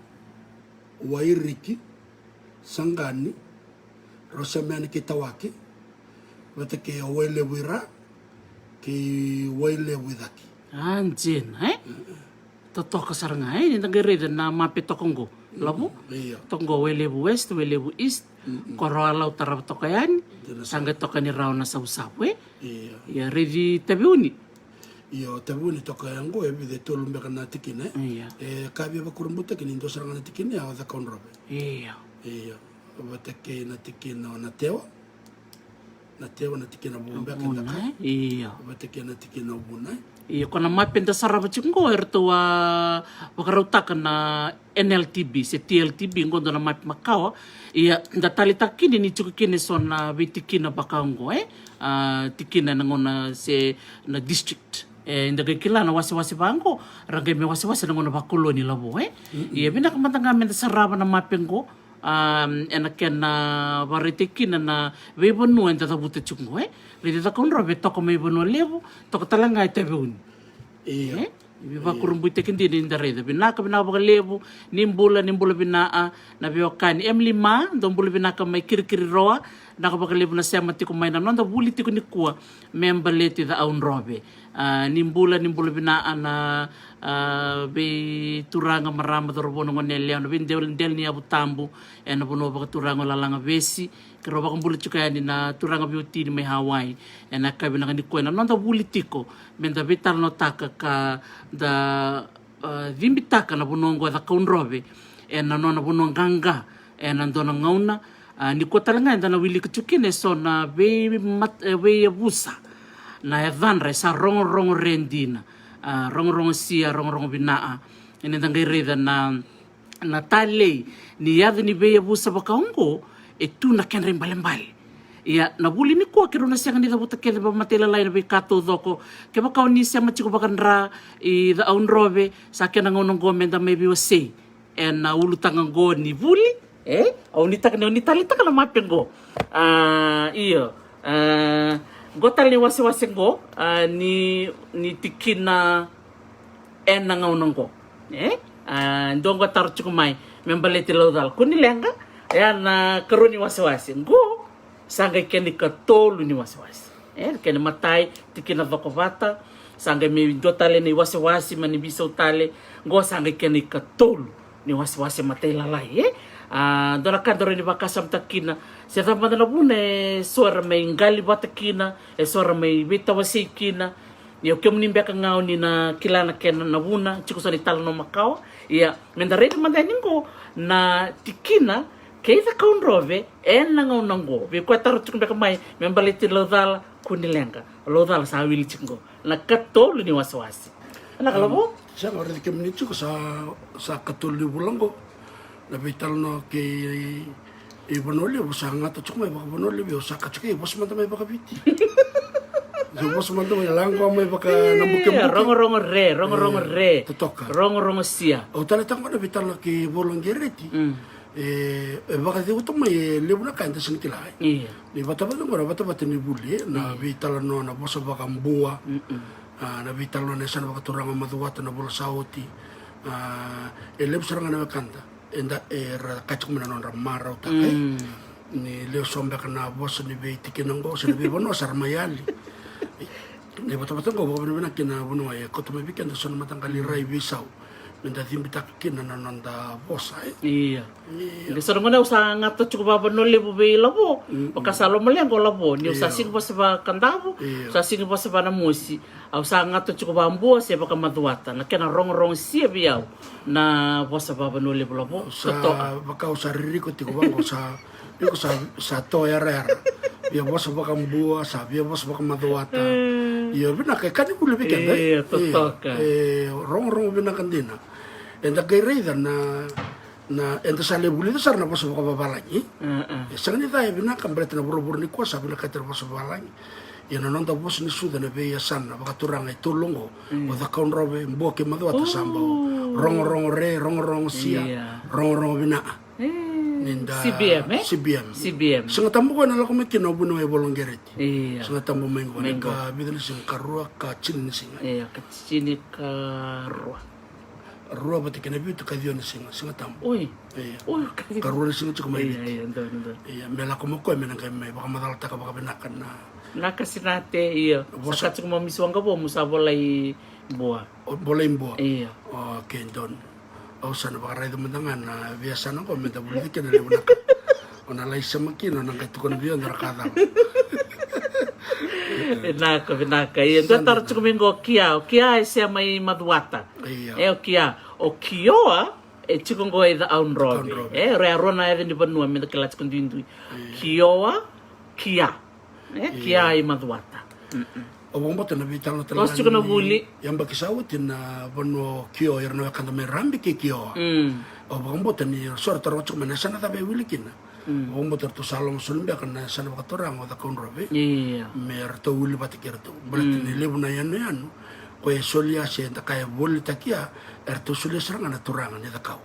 wairiki sangani rosamani kitawaki wata ke waile wira ki waile widaki anjin totoka saranga ni nagere na mape tokongo labo tongo waile west waile east koroala utara tokayan sanga tokani rauna sausapwe ya ready tabiuni iyo tabuni toka yango de tolu mbeka na tikine kabi ba kurumbuta kini ndo saranga na tikine ya da konrobe iyo batake na tikine na tewa na tikine bomba kanda iyo batake na tikine buna iyo kona mapenda saraba chingo erto wa wakarutaka na NLTB se TLTB ngondo na map makawa iya ndatali takini ni chukine sona bitikina bakango tikina ngona se na district ndaga kila na wasi bango rangay me wasi na ngona bakoloni labo iya bina kamantanga menta saraba na mapengo enaken na varitekina na webonu enta tabuta chungo lidi takon robe toko me bono levo toko talanga itabeun iya Biba kurumbuite kindi din dareda binaka binaka levo nimbula binaa na biokani M5 dombula binaka may kirikiri roa nakabakalevo na siya matiko may nanon da buli tiko ni kuwa membaleti da aun robe nimbula binaa na be turanga marama do robono ngonele no bin del ni abutambu na bono baka turanga lalanga besi kero baka buli chukani na turanga bioti ni may Hawaii na kabi na ni kuwa nanon da buli tiko menda vital no taka ka da vimbitaka na bunongo da kaunrobe na nona bunonganga na ndona ngauna ni ko talanga na wili kuchukine so na we busa na evanre sa rongo rendina rongo sia rongo binaa ene dangai reda na tale ni yadhi ni be busa bakaungo tu na kenre mbale ia na buli ni ko kero na siang ni da buta kede ba matela lain be kato doko ke ba kauni sia machiko bakanra I da aun robe sa kena ngonong gomenda maybe was say na ulutang go ni buli au ni tak ni tali tak na mapengo iyo gotali wasi go ni tikina na ngonong go ndongo tar chukumai membaleti lodal kunilenga ya na karuni wasi go sangay keni katolu ni wasi keni matai tikina vakobata sangay may dotale ni wasi manibisa utale go sangay keni katolu ni wasi matay lalay dona kandoro ni bakasam takina siya tama na bune suara may ngali batakina suara may bita wasi kina yo kemnimbe ka ngao ni na kilana kena na buna chiko sa ni talo no makawa iya mendarete mandaningo na tikina keita kaunrove nangau nango vi kwatar chukun beka mai membaliti lodala kunilenga lodala sa wili chingo na katolu ni wasi ana kalabo sa ora de kemni chuko sa katolu bulango na vital no ke ibonoli sa ngata chukmai baka bonoli bi sa kachuke bos manta mai baka biti bos manta mai langko mai baka nambuke rongo re totoka rongo sia o tale tango na vital no ke bolongereti baka de utama lebu na kanta singtilai ni bataba ni buli na vitala no na bosa baka mbua na vitala no sana baka turanga maduwata na bola sauti lebu saranga na kanta enda kachuk mina no ramara uta ni leo sombe kana boss ni be tikinango sa be bono sa mayali ne batabatango bo bena kina bono ay ko to me weekend so matangkali rai bisau minta timbita kina nanda boss ay iya ngi so ngona usa ngato cukup ba no lebu be labo o kasalo malengo labo ni usa sing boss ba kandavo usa sing boss ba na musi au sa ngato cukup ba mbo se ba kamaduata na kena rong sia biau na boss ba no lebu labo sa baka usa riko tiko bango sa iko sa to era ya boss ba kambua sa ya boss ba kamaduata ya bina ka kan ku lebi kenda rong bina kandina enda gairida na enda sale buli sar na boss ba babalani sangni dai bina kambreta na buru ni ko sa bina ka ter boss babalani ya non da boss ni suda na be ya sana ba turanga itulongo o da kon robe mboke maduata sambo rong sia rong bina ninda CBM sanga tambo ko na la ko mekino buno e bolongereti sanga tambo mengo ka bidon sing karua ka chin singa ka chini karua rua bati kena bitu ka dion singa tambo oi karua singa chuko mai ndo mela ko mo ko mena ka mai baka madal ta ka baka benakan na kasinate saka chuko mo miswanga bo musabolai boa iya okay don o sana baka rai dumandangan na biasa na ko menta buli kena le bunaka ona lai samakino nang kaitu ko na bion rakada Vinaka. E então tá comigo o kia é se mai maduata. É o kioa e chikungo e da aun robe. É rea rona e ni banua me daquela chikundu. Kioa kia. É kia e maduata. O bombo tena vitalo tela. Os chikuna buli. Yamba kisau tina bono kio erno kanda me rambi ke kio. O bombo teni sorta rocho mena sana tabe wilikina. Bombo tertu salom sulumbe kana sana bakatorang o da konrobe. Mer to wuli batikirto. Boletini lebuna yanu. Ko e solia se ta kaya boli takia erto solia seranga na turanga ne da kau.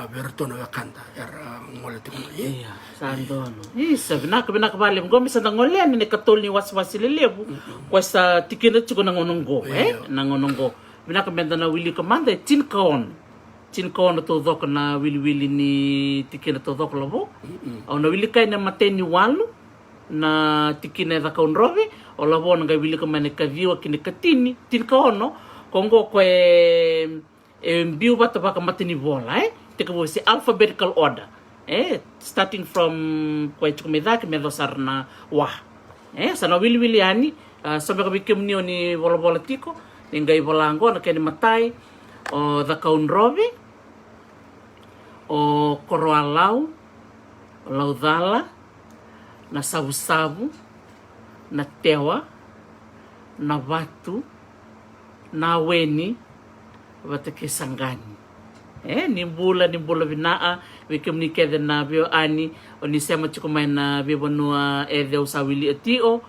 Berto na kanda era ngole tikuna ye. Sandono. Isa binaka bale ngomi sa ngole ni katol ni waswasile lebu. Ko sa tikina chuko nangonongo nangonongo. Binaka benda na wili komanda Tinkaon to dok na wili ni tikina to dok lobo. Au na wili kai na mateni walu na tikina da konrobe o labo nga wili ka mane ka viwa kini katini tinkaono kongo ko mbiu bata baka mateni bola tika bo si alphabetical order starting from ko chukumeda ke medosar na wa sana wili ani sabe ka bikemni oni bola tiko ngai bolango na keni matai o da konrobe o koroalau o laudala na sabu-sabu na tewa na watu na weni watake sangani nimbula binaa wikemni kede na bio ani oni sema chukumai na bio banua de usawili atio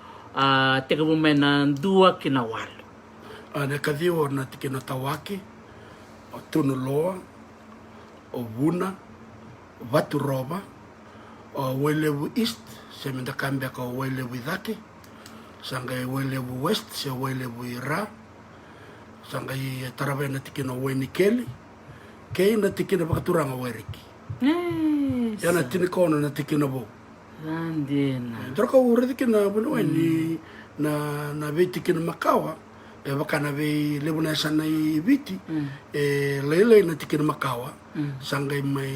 teka bumena dua kina walu ne kadio na tikina tawaki o tunuloa o wuna watu roba o welewu east se menda kambia ka welewu dhake sanga welewu west se welewu ira sanga i tarabe na tikina wenikeli kei na tikina bakaturanga weriki yana tinikono na tikina bo andina droka ure tikina bono ni na vetikina makawa bakana ve lebuna sana i viti lele na tikina makawa sanga mai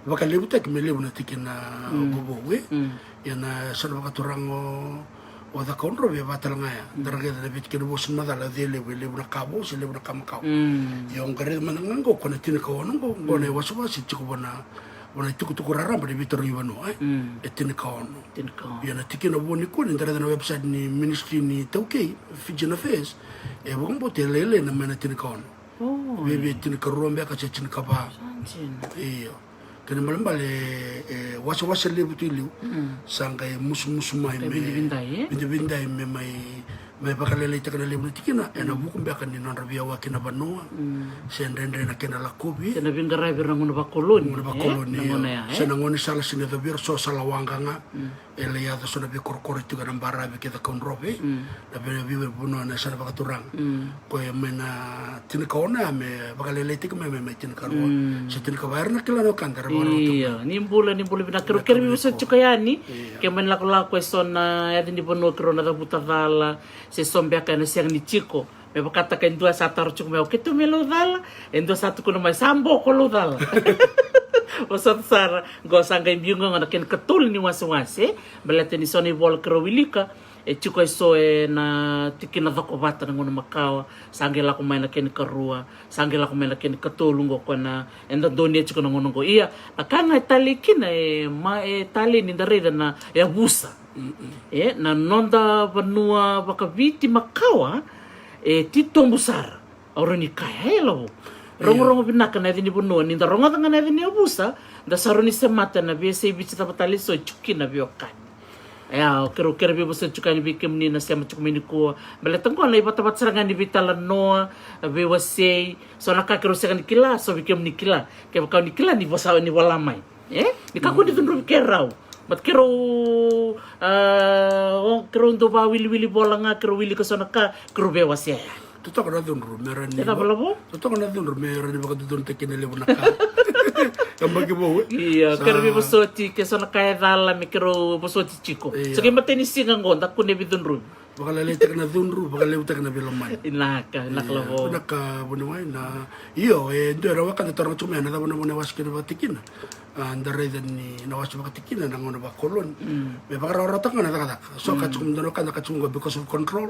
baka lebuta ke lebuna tikina gobowe yana sana bakaturango o da konro be batalanga ya darage da viti kino bos madala de lebuna kabo se lebuna kamakao yon gare manango kona tina ko ngo ngone waswa si chukubona bona tuku raramba de vitor yivano tina ko yana tikina boni ko ni darade na website ni ministry ni tauke Fijian Affairs bombo te lele na mana tina ko bebe tina ko rombe ka tina ka ba iyo kene malambale wasa lebutu liu sanga musu mai bindai me mai bakalele takana lebu tikina ena buku mbaka ni non rabia wa kina banoa sendendre na kena la kobi kena bingara birang una bakoloni sena ngoni sala sine da bir so sala wanganga ele ya da sona be korkor tu kana bara be ke da konrobe da be vive buno na sana bakaturang ko mena tin ka ona me bakalele tik me tin ka ro se tin ka bayar na kila no kandara iya nimbula bina kero mi so chukayani ke men la ko sona ya ni bono kero na da butadala se sombe ka na siang ni chico me bakata ka ndua satar chuk me o ke tu me lo dala endo satu kuno mai sambo ko lo dala o sara go sanga imbiunga ngana ken katul ni wase belete ni soni vol krowilika e chuko so na tikina dako bata ngono makawa sangela ko mai na ken karua sangela ko mai na ken katulungo ko na enda doni chuko ngono go iya akana talikina tali ni dareda na ya busa na nonda vanua bakaviti makawa titombu sara oroni kaya hello rongo binaka na dini buno ni da rongo tanga na dini abusa da saroni semata na be se bichi tapatali so chuki na biokan ya kero be bosa chukani be kemni na sema chukmini ko bele tangko na ibata bat serangan di vitala no be wase so na ka kero sekan kila so be kemni kila ke ka ni kila ni bosa ni wala mai ni ka ko di tunru kerau bat kero kero ndo ba wili bola nga kero wili ko so na ka kero be wase Tutto con la dunru, mera ni. Eta balabo? Tutto con la dunru, mera ni baka dun tekin le bunaka. Kamba kibo. Iya, kero bosoti ke sona kaya dala mi kero bosoti chico. So ke mateni singa ngonda ku ne bidunru. Baka le tek na dunru, baka le tek na biloman. Inaka, naklabo. Naka bunawai na. Iyo ndo era waka torong chumena da bunawai waski na batikina. Andare ni na waski batikina na ngona ba kolon. Me baka rata ngana da. So ka chum dono kana ka chum because of control.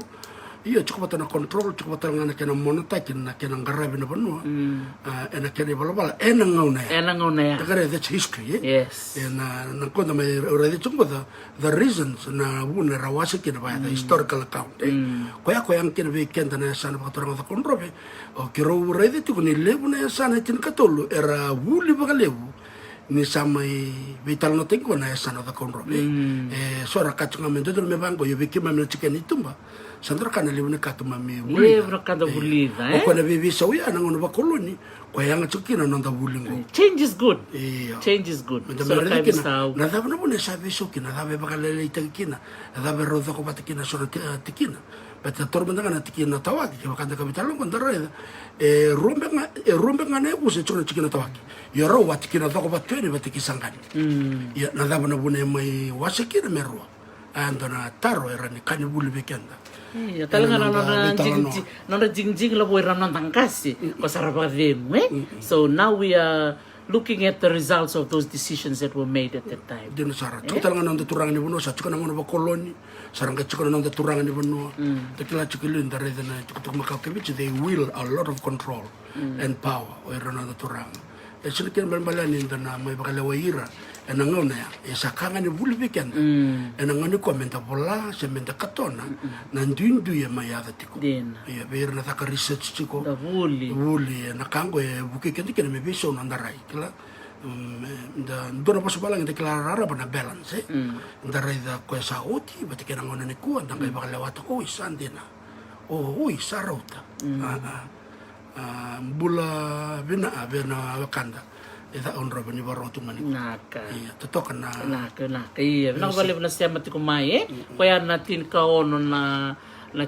Iya cukup na control cukup ngana kena monota kena ngarabe na banua ena kena balabala ena ngauna ya tagare that's history yes ena konda me already chungo the reasons na una rawasi kena ba the historical account ko yang kena be kenda na sana bakatoranga da konrobe o kiro already tu ni lebu na sana tin katolu era wuli bagalebu ni samai vital no tengo na sana da konrobe sora kachunga mendo me bango yo bikima me chicken itumba Sandra kana leune katuma me wuli. Leune kata wuli da O kona bibi sawi ana ngono ba koloni ko yanga chukina nonda wulingo. Change is good. Iya. Change is good. So kina na da bona bona sabe so kina da be bakalele itakina. Da be roza ko batikina so tikina. Bata tormenta kana tikina tawaki ke bakanda kapitalo kon dareda. Rombe nga ne buse chona tikina tawaki. Yoro watikina da ko batweni batikisangani. Ya na da bona bona mai wasekina merwa. Andona taro era ni kani bulu bekenda. Iya, talaga nona jing la boy ranon tangkasi ko saraba them. So now we are looking at the results of those decisions that were made at that time. Dino sara. Talaga nonda turang ni buno sa chukana ngono ba koloni. Sarang chukana nonda turang ni buno. Tekila chukilu ndare na chukutuk makakebich they will a lot of control and power era nonda turang. Esilikin balbalani ndana mai bakalewa ira. Enangona ya sakanga ni bulu weekend enangani komenta bola sementa katona na ndindu ya mayada tiko ya beira na taka research tiko da buli na kango e buke kendi kene me biso na ndarai kila da ndona paso bala ngete kila rara bana balance ndarai da ko sa oti batike na ngona ni ku ndanga bakale watu ko isandina ui sarauta bula bina wakanda ida onro bani barotu mani naka iya totokan na naka iya na bale na siya mati kumae kaya natin ka ono na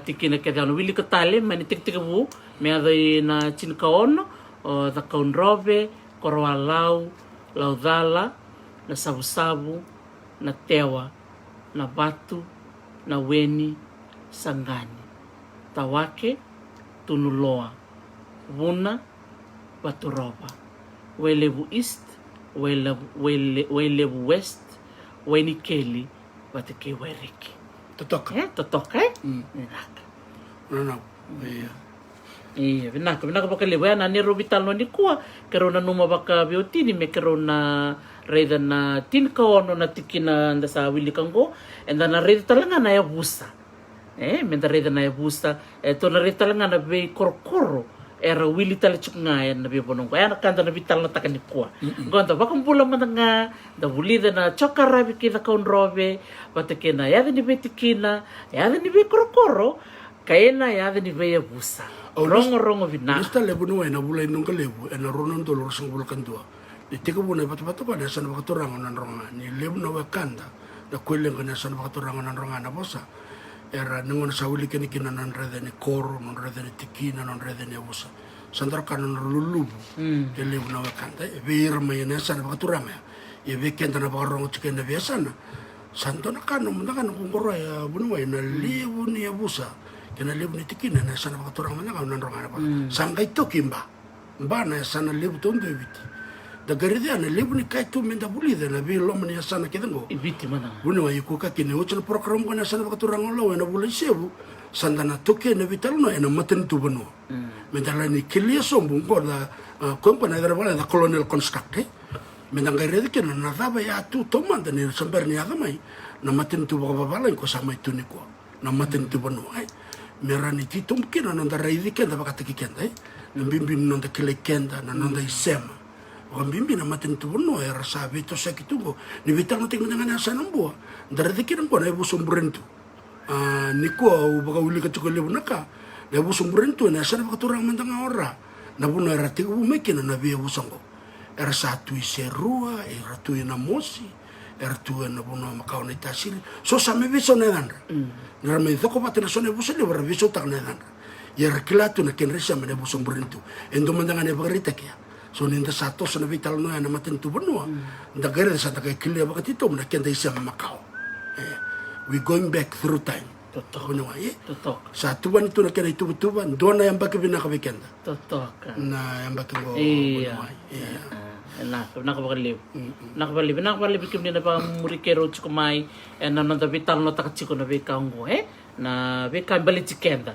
tikina ke dano wili katale mani tikbu me adai na tin ka ono o da konrobe korwalau laudala na sabu na tewa na batu na weni sangani tawake tunuloa vuna baturoba Welebu East, Welebu West, Wenikeli, Wateke Weriki. Totok. Totok, Vinaka. No. Iya, vinaka baka lewa na ni robital no ni kuwa kero na numa baka biotini me kero na reda na tin ka ono na tikina nda sa wili kango and na reda talanga na ya busa. Me nda reda na ya busa to na reda talanga na be korkoro era wili tala chuk nga na bi bonong kaya nakanda na vital na takani kuwa gonta bakang pula mananga da bulida na chokara bi kina kaun robe batakena yada ni betikina yada ni be korokoro kaya na yada ni be busa rongo vina esta lebu no na bula inong kalebu na ronon dolor sang bula kandua di tika buna batu pa na sana bakatorang na ronga ni lebu na wakanda da kwele ngana sana bakaturanga na rongana bosa era ningona sawili kini kina nan rede ni koro non rede ni tikina non rede ni bosa sandra kanon lulubu ele una wakanda e ver mayena sana bakaturanga e ve kenda na barongo tikena vesana santo na kano munda kano kungoro ya bunwa na lebu ni bosa kena lebu ni tikina na sana bakaturanga na nan rongana bosa sangai to kimba mbana sana lebu tondo eviti da garide ana lebu ni kai tu menda bulida na vi lomani sana kedengo eviti mana buni wa yuko ka kine ochana program kana sana bakaturanga lo na bulai sebu sandana toke na vital no ena maten tu bano menda la ni kilia sombu ngoda kompana da bala da colonial construct menda garide kena na daba ya tu tomanda ni sambar ni agamai na maten tu bala ko sama itu ni ko na maten tu bano ai merani ti tumkina na da raidi kenda bakatiki kenda bimbin non da kile kenda na non da isema Wambimbi na matin tu bono era sabi to sa kitungo ni vitang ting dengan asa nambo ndara dikiran ko na ibu sumburentu niko baka uli ka tukole bunaka na ibu sumburentu na asa baka turang mandanga ora na buno era tigu mekina na bi ibu songo era satu iserua era tu na mosi era tu na buno makao na itasili so sa me viso na danda ndara me doko patina so na ibu sele bara viso tak na danda era kilatu na kenresa me ibu sumburentu endo mandanga ne bagarita kia so ninda sato so na vital no na matin tu bonua da gere sa ta kile ba katito na kenda isa makao we going back through time totok no ai totok satu ban tu na kena itu betuban dona yang baki bina ka weekend totok na yang baki go iya na nakabaliw kim ni na pa murikero chukumai na nanda vital no takachiko na bekango na bekam bali chikenda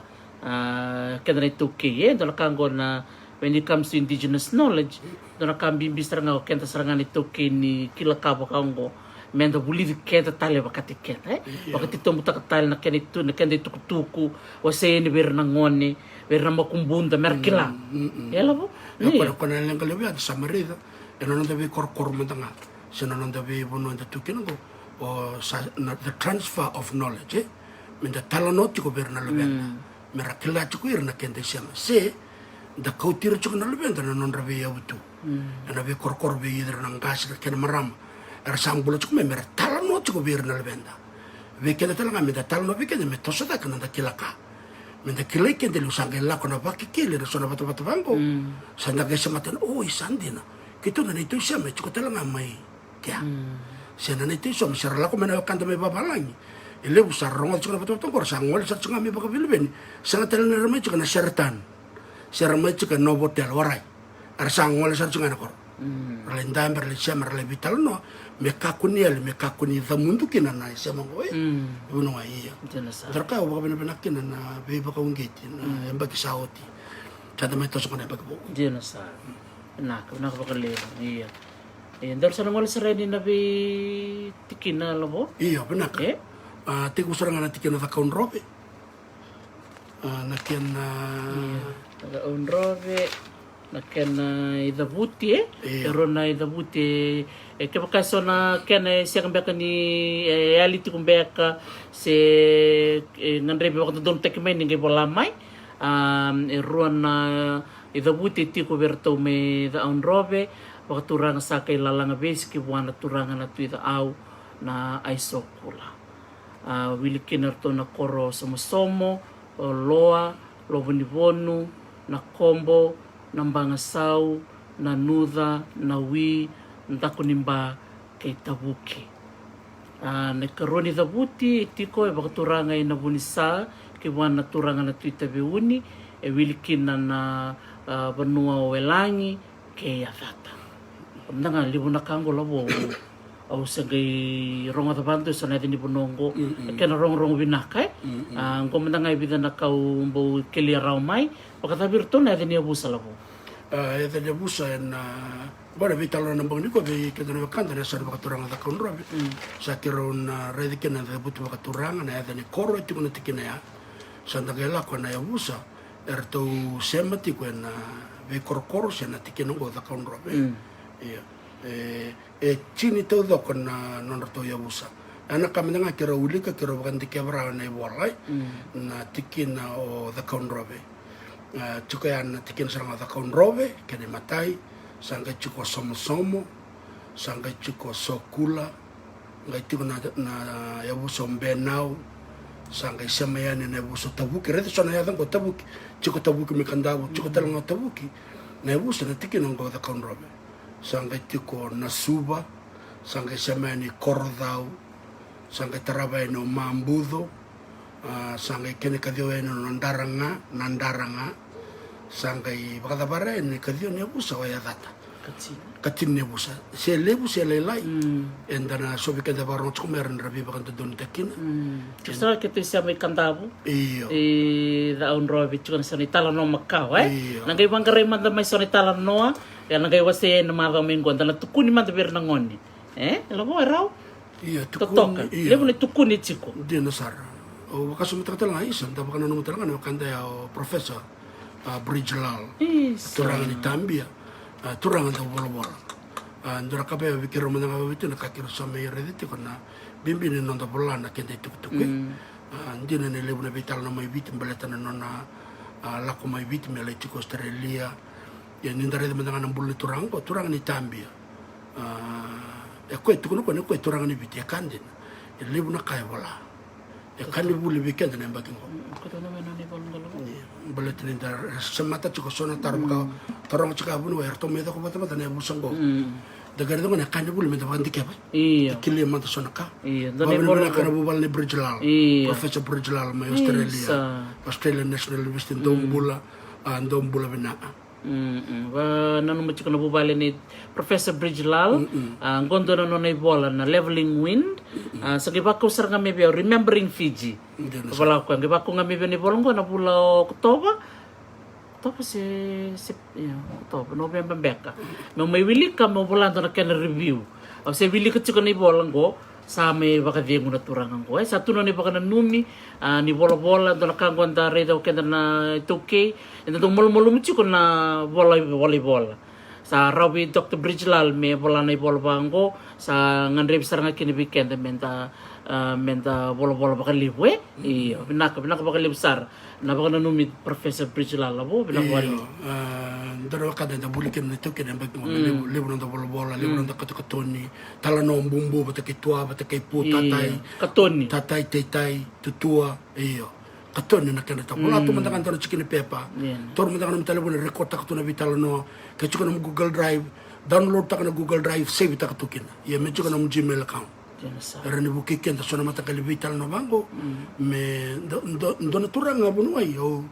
kenda na ituki do kango na when it comes to indigenous knowledge, dona kambi bistra nga kenta sarangan ito kini kilakabo kaungo menda buli kenta tale bakati kenta bakati tomuta katale na kena ito kutuku wase ni ber na ngone ber na makumbunda merkila yala bo ya ko na lang kalabi at sa marida eno nanda be kor mendanga sino nanda be bono nda tukino go o the transfer of knowledge menda talanoti ko ber na labenda merakila ko irna kenta siama se da kautir chuk na leben na non rabe ya butu na be korkor be yidra na gas ka ken maram er sang bulo chuk me mer talano chuk be na leben da be ken talanga me da talano be ken me tosa da kana da kilaka me da kilai ken de lu sang la kona ba ki kile na sona batu bango sanda ge samatan o isandina kito na ito siya me chuk talanga mai kya sena na ito so me sara la ko me na kanta me babalangi ele usar rongo chuk na batu kor sangol sa chunga me ba ka bilben sana talana rame chuk na sertan Serama itu kan nobotel warai, arsang wala sar cungan akor. Relendam berlisiam berlebital no, mekakuni zamundu kina na isema ngoe. Uno iya. Terka wa bana bana kina na be baka ungeti na embaki saoti. Cada mai toso kone baka bo. Dina sa. Nak baka le iya. Ndar sa ngol sereni na be tikina lobo. Iya benak. Tiku serangan tikina ta kaun robe. Nakian unrove nakena idabuti pero na idabuti ke bakaso na kena siya kambeka ni reality kumbeka se nandrebe waktu don tekmen ngi bolamai ruan na idabuti ti ko berto me da unrove waktu rang sa kay lalanga base ki buana turanga na tuida au na aisokula wilikin to na koro somo loa lovonivonu na kombo na mbangasau na nudha na wi ndakunimba kay tabuki na karoni dabuti tiko e bakaturanga ina bunisa ke wana turanga na tuita beuni e wilikin na banua welangi ke yafata ndanga libu na kango labo au sagai ronga tabanto sa natin ni bonongo kena rong binakay ang komandanga ibida na kau mbo kelia raumai pakatabir to natin ni abusa labo ete ni abusa na bara vitalo na bang niko be kedana kanta na sa bakaturanga da konro sa kiron redi kena da butu bakaturanga na ete ni koro itu kuna tikina ya sa ndagela ko na abusa erto semati ko na be korkoro sa na tikina go da konro iya chini tau doko na nonroto ya busa. Anak kami nga kira uli ka kira bakan tikebra na iwalay na tikin na o the konrobe. Chukayan na tikin sa nga the konrobe kani matay sangga chuko somo sangga chuko sokula ngai tiko na ya buso mbenau sanga isema yani na buso tabuki redo sona ya dango tabuki chiko tabuki mikandau chiko talanga tabuki na buso na tiki nongo da konrobe sanga tiko na suba sanga isema yani kordau sanga taraba no mambudo sanga kene kadio no nandaranga sanga i bakadabara ni kadio ne buso ya data katin ne busa se lebu se lelai endana sobi kada baron tsumeran rabi bakan don takina so que tu se me cantabu iyo da un robi chukon sonitala no makau nangai bangare manda mai sonitala noa ya nangai wase na mada mingo andana tukuni manda ber nangoni lo mo erau iyo tukuni lebu ni tukuni chiko dia nasar o kaso mtakatala isa nda bakana no mutala no kanda ya professor Bridgelal turang ni Tambia turang anda bola ndora kabe vikiro mana kabe na kakiro sama redite kona bimbini nonda bola na kende tukutuke ndina ne lebu na vital na mai vitim beletana nona lako mai vitim ele tiko Australia ya nindare de mana bulli turang ko turang ni Tambia e ko tukuno ko ne ko turang ni viti kandina lebu na kai bola e kandi bulli weekend na mbakingo ko to no mena ni bolngalo baletin dar semata chiko sona tarmaka torong chika bunu wer to medo ko bata ne busango daga do na kandi bul medo bandi keba iya kili mata sona ka iya dane bol kana bubal ne Bridgelal professor Bridgelal mai Australia National University dombula bina nanu macam na bubale ni Professor Bridgelal gondo na nei bola na leveling wind sa gibako sar nga mebe remembering Fiji bala ko gibako nga mebe ni bolongo na bula Oktober se Oktober November beka no may wili ka mo bolando na ken review o se wili ka chiko ni bolongo sa may baka vengo na turangan ko sa tuno ni baka na numi ni bola do na kango anda redo ken na 2K enda do molo chiko na bola sa rawi Dr. Bridgelal me bola na bola bango sa ngandre bisar nga kini weekend menta bola baka liwe binaka baka libsar na baka nanumit Professor Bridgelal labo binaka wali daro kada da bulikin na tuke na bagmo lebu na bola lebu na katoni tala no bumbu bata kitua bata kay puta katoni tatai tutua iyo katoni na kana ta bola to mandakan to chicken pepa tor mandakan na telefon record ta to na vital no ka chicken na Google Drive download ta na Google Drive save ta to kin ye me chicken na Gmail account rani buki ken ta sona mata kali vital no bango me ndo na turanga bunu ai o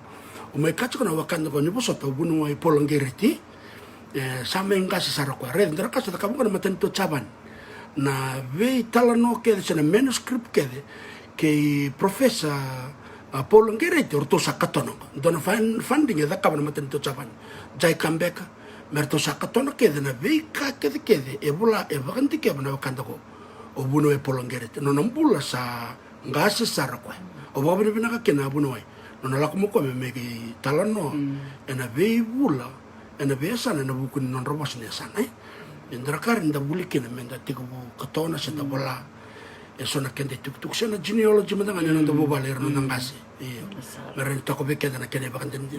mai kacho na wakanda ko ni bosoto bunu ai polongereti sama ngasi sarako red ndra kaso ta kamu na matento chaban na ve talano ke de na manuscript ke professor polongereti orto sakatono dona funding da kabana matento chaban jai kambeka merto sakatono ke de na ve ka ke e bula e vakanti ke na wakanda ko o bunu e polongereti no nambula sa ngasi sarako o babini binaka ke na bunu ai no la como come me talano ena veibula ena vesa na buku non robos ne sana indra karin da bulikin menda tiku katona sa da bola e sona kende tuk sona genealogy manda ngana da bobaler no ngasi meron to ko beke na kene bakan din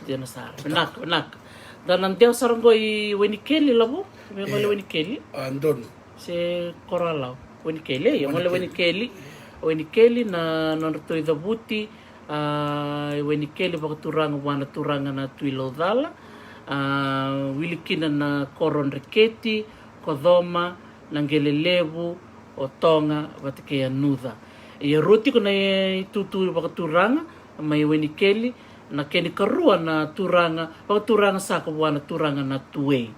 dia sar nak dan nanti sarang goi weni keli labo me mole weni keli andon se korala weni keli ya mole weni keli na non to da buti weni keli baka turanga na tuilo dala wilikina na koron reketi kodoma na ngelelevu o tonga batike nuda e roti ko na tutu baka turanga mai weni keli na keni karua na turanga sa ko wana turanga na tuwe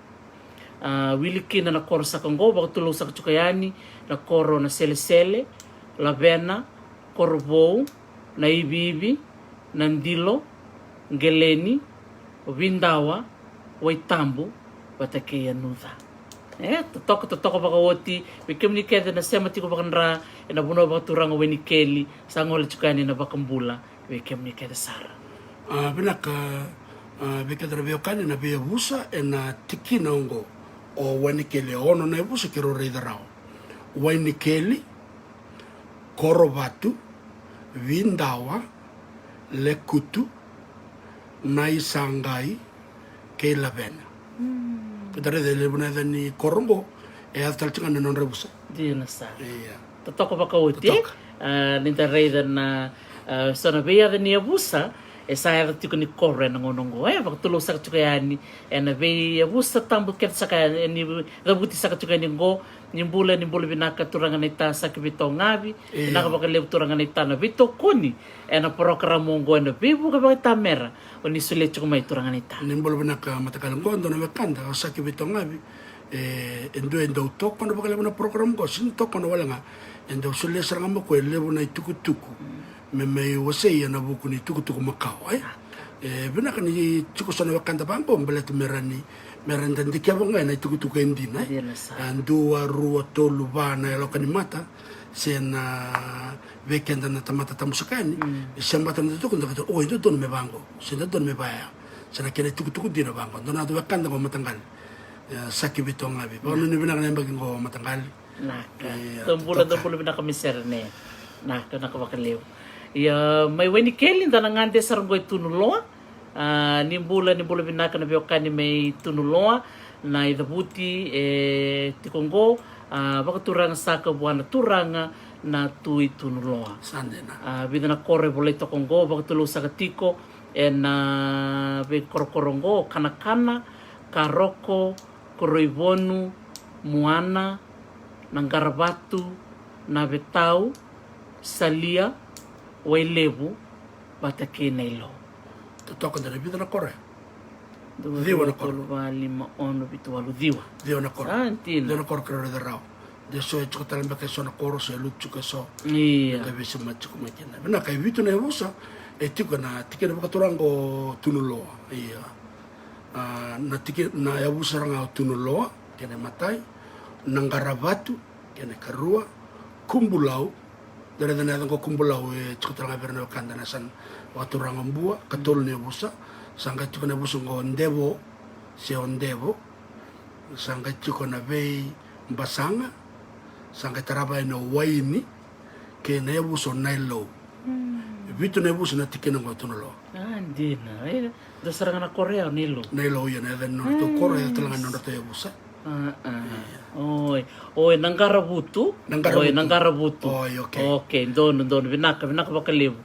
wilikina na koro sa kongo baka tulo sa chukayani na koro na sele lavena korvou na ibibi na ndilo ngeleni windawa waitambu batake nuda totoko baka woti bikemni kede na sema tiko baka nra na buno baka turanga weni keli sangol chukani na baka mbula bikemni kede sara binaka bikadra biokani na bia busa na tikina ngo o weni keli ono na busa kiro reidarao weni keli korobatu windawa lekutu naisangai ke lavena kadare de lebuna ni korongo e atal tinga non rebusa Dina sa. ia Totoka bakauti. Totoka. Ninta reida na sona beia de nia busa. E sa era tiko ni korre na ngonongo. Wakatulo saka tuka yani. E na beia busa tambu ket saka ni rabuti saka tuka ni ngo. Nimbula binaka turanga nita saka bito ngabi. Naka baka leu turanga nita na bito kuni. E na porokara mongo na bibu ka baka tamera. O ni sule tuka mai turanga nita. nimbolo binaka matakalongo ndo na mekanda saki bitongabi endo utok kono bakala na program ko sin to kono wala nga endo sulle saranga mo ko levo na tuku me wase ya na buku ni tuku makao binaka ni tuku sona wakanda bambo mbelet meranda ndikia bonga na tuku endina andua rua tolu bana ya lokani mata sena weekend na tamata tamusakani sembata na tuku ndo o ndo don me bango senda don me baya sana kene tuku dina bango ndo na do wakanda ko matangal saki bitonga bi ono ni binaka na mbagi ko matangal Naka. Tumbula binaka miserne. Naka nakabakaleo. Ya may weni kelin da ngande saranggoy tunuloa. Nimbula binaka na biokani may tunuloa na idabuti tikongo baka turanga saka buana turanga na tui tunuloa. Sandena. Bida na kore boleto kongo baka tulu saka tiko na be korokorongo kanakana karoko koroibonu muana Nangarabatu, Nabetau, Salia, Wailebu, Batake Nailo. Totoka da vida na kore. Diwa na kore. Lima ono bitualu diwa. Diwa na kore. Antina. Diwa na kore kare da rao. De so e chukota lamba ke so na koro so e lutu ke so. Iya. Ka bisi machuku makina. Bina kai vitu na ebusa e tiko na tike na bakaturango tunuloa. Iya. Na tike na ebusa ranga tunuloa kene matai. Nangarabatu kene karua kumbulau dari dana ko kumbulau e chukutanga berno kanda nasan waturanga mbua katol ne busa sanga chukuna busu ngo ndebo se ondevo sanga chukuna bei mbasanga sanga taraba no waini ke ne buso nailo vitu ne buso na tikena ngo tunolo Andina da saranga na Korea nilo nailo ya ne no to Korea tulanga no to busa Oi, Nangarabutu. Nangarabutu. Oi, okay. Okay, dono binaka bakalibu.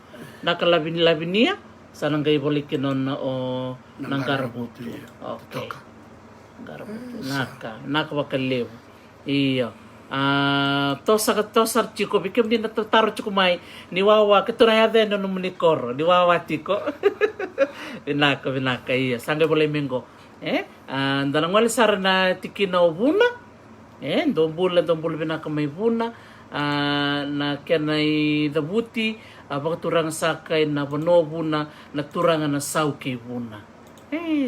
Naka labinia sanangai bolikin o Nangarabutu. Okay. Nangarabutu. Naka bakalibu. Iya. Tosar chiko bikim din nataro chiko mai niwawa ketunaya den no munikoro niwawa tiko. Binaka iya. Sangai boleh minggo. Ndanangwali sara na tikina ubuna ndombula binaka may buna na kenay dabuti bakaturang sakay na banobuna na turanga na sauki buna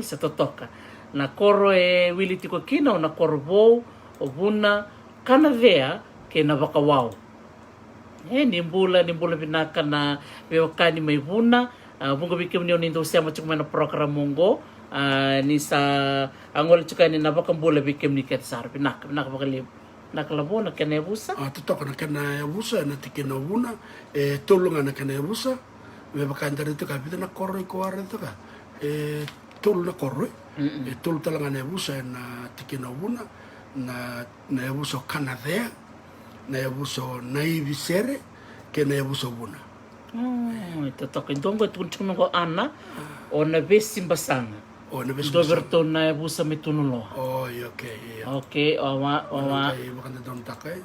sa totoka na koro wili tiko kina na korbo o buna kanavea ke na bakawaw nimbula binaka na bewakani may buna bunga bikim niyo nindo siya machukman na program mongo ni sa angol chuka ni nabakambula bikim ni ketsar pinak bakalib nakalabo na kenebusa totoka na kenebusa na tikina buna tulunga na kenebusa me bakanda rito ka bida na koroi ko ara to ka tul na koroi tul talanga nebusa na tikina buna na nebuso kanadea na nebuso naivisere ke nebuso buna totoka ndongo tunchungo ko ana ona besimbasanga Doberto na busa mitunulo. Oh, okay. Okay, owa. Bakanda don takay.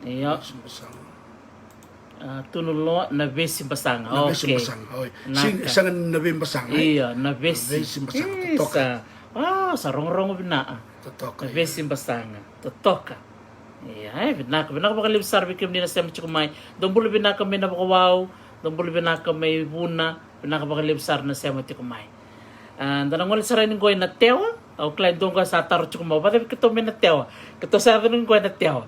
Iya. Tunulo na besimbasanga. Okay. Sangan na besimbasanga. Iya, na besimbasanga. Totoka. Sa rongrong bina. Totoka. Na besimbasanga. Totoka. Iya, binaka bakalib sarbi kim nila sa mchikumay. Dombul binaka may nabakawaw. Dombul binaka may buna. Binaka bakalib sar na sa mchikumay. Danangol sa rin ko na tewa o klay dong ka sa taro chukuma pati kito may na tewa kito sa rin ko na tewa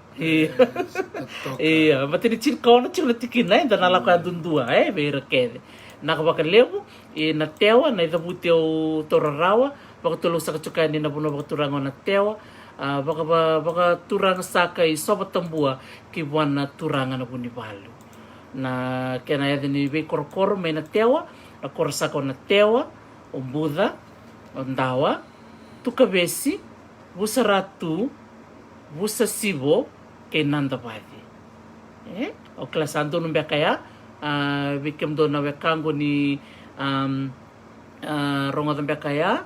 iya matinichil ko na chula tikina danala ko dundua beira kede nakabakalevo na tewa na idabuti o torarawa baka tulong sa kachukan ni nabuno baka turango na tewa baka turang sa kay sobat tambua kibuan na turangan na bunibalo na kaya din ni be korkor may na tewa na korsa ko na tewa Buddha, Ondawa, Tukabesi, Busaratu, vusa sivo kay nandavadi. O klasando nung kaya bikem do na wekango ni rongo do kaya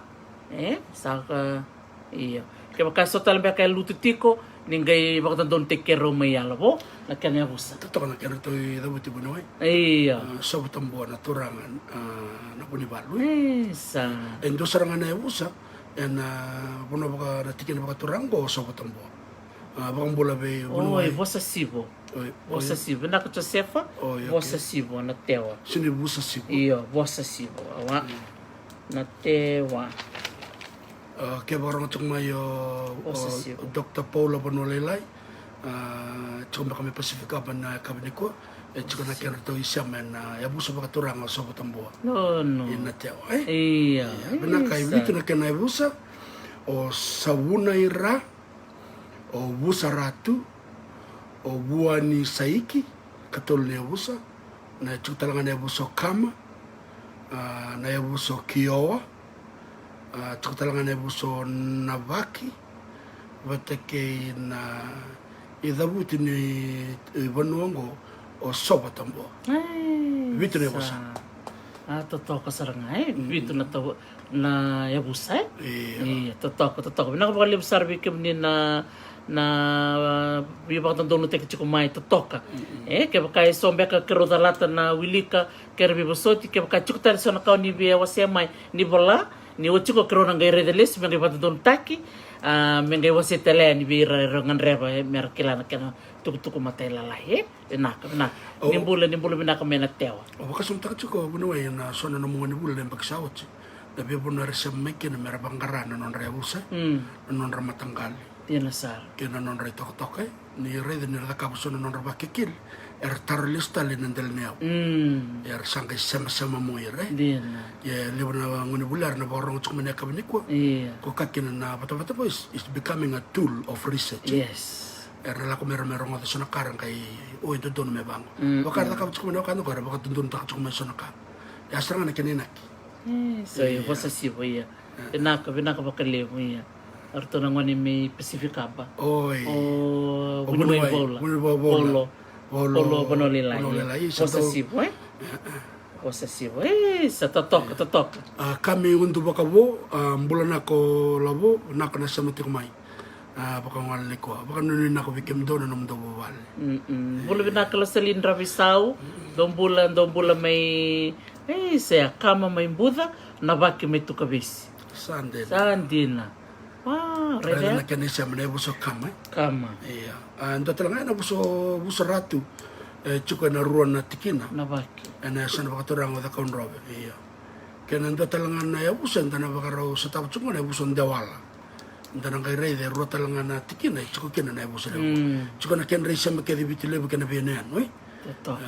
saka iya kaya makasota lang kaya lututiko ninggay bakit doon take care may alabo na kanya vusa. Totoo na kaya ito dabuti bunoy. Iya. Sabutang buwan na turangan na punibalo. Sa. Endo sarangan na vusa en buno baka natikin baka turango sabutang buwan. Bakang bula be bunoy. Vosa sibo. Vosa sibo. Na ko sefa. Vosa sibo na tewa. Sini vusa sibo. Iya, vosa sibo. Awa. Na tewa. Kaya barang itong may Dr. Paula Banolelay, tsaka kami pasifikapan na kabini ko, tsaka na kaya ito isyaman na yabusa baka turang o sabot ang buwa. No. Inatyaw, Iya. Benakay, dito na kaya na yabusa, o sawunay ra, o busa ratu, o buwa ni saiki, katol na yabusa, na tsaka talaga na yabusa kama, na yabusa kiowa, tukutalangan na buso na baki batake na idabuti ni banuango o soba tambo vitu na busa totoo ka sarang vitu na tawo na yabusa iya totoo binakabakali sarbi kim ni na bibak dono tek chikumai totoka kaya kaya sombe ka kerodalata na wilika kaya bibosoti kaya kaya chukutar sa nakaw ni biya wasemai ni bola ni wachiko krona ngai redelis mengai batu don taki mengai wasi tele ni bira rongan reba merkila na kana tuku matai lalai na nimbula bina kamena tewa baka sumta chiko buno na sona no mongoni bula lempak sawot da be buno resem meke na mera bangarana non reusa non ramatanggal tiana sar kena non re tok ni rede ni la kabusono non rabakekil tarlista le nandel neo sangkai sama moire ya lebona ngone bular na borong tsumene kabini ko kakina na bata is becoming a tool of research yes la ko mero ngo sona karang kai o ito don me bang bakar ta tsumene kan ko baka tundun ta tsumene sona ka ya stranga na kenena so yo bosa si boya binaka bakale moya arto na ngone me pacifica ba Polo Banolelay. Posesivo. Sa totok. Kami untuk bakabo, bulan ako labo, nako na sa matikmay. Baka ngalali ko. Baka nunin ako bikim doon na namdo bawal. Bulan binakala sa Lindra Visau, doon bulan may, saya kama may buda, nabaki may tukabisi. Sandina. Reda na kaya siya manay buso kama. Iya. Ando talaga na buso ratu. Chuka na ruan na tikina. Nabaki. Na sana baka turang wada kaun robe. Iya. Kaya nando talaga na yabusan na baka raw sa tapos chuka na yabusan dawala. Nando nang kay reda ruan talaga na tikina. Chuka kina na yabusan lewo. Chuka na kaya siya makadibiti lewo kaya na biyanan. Ito.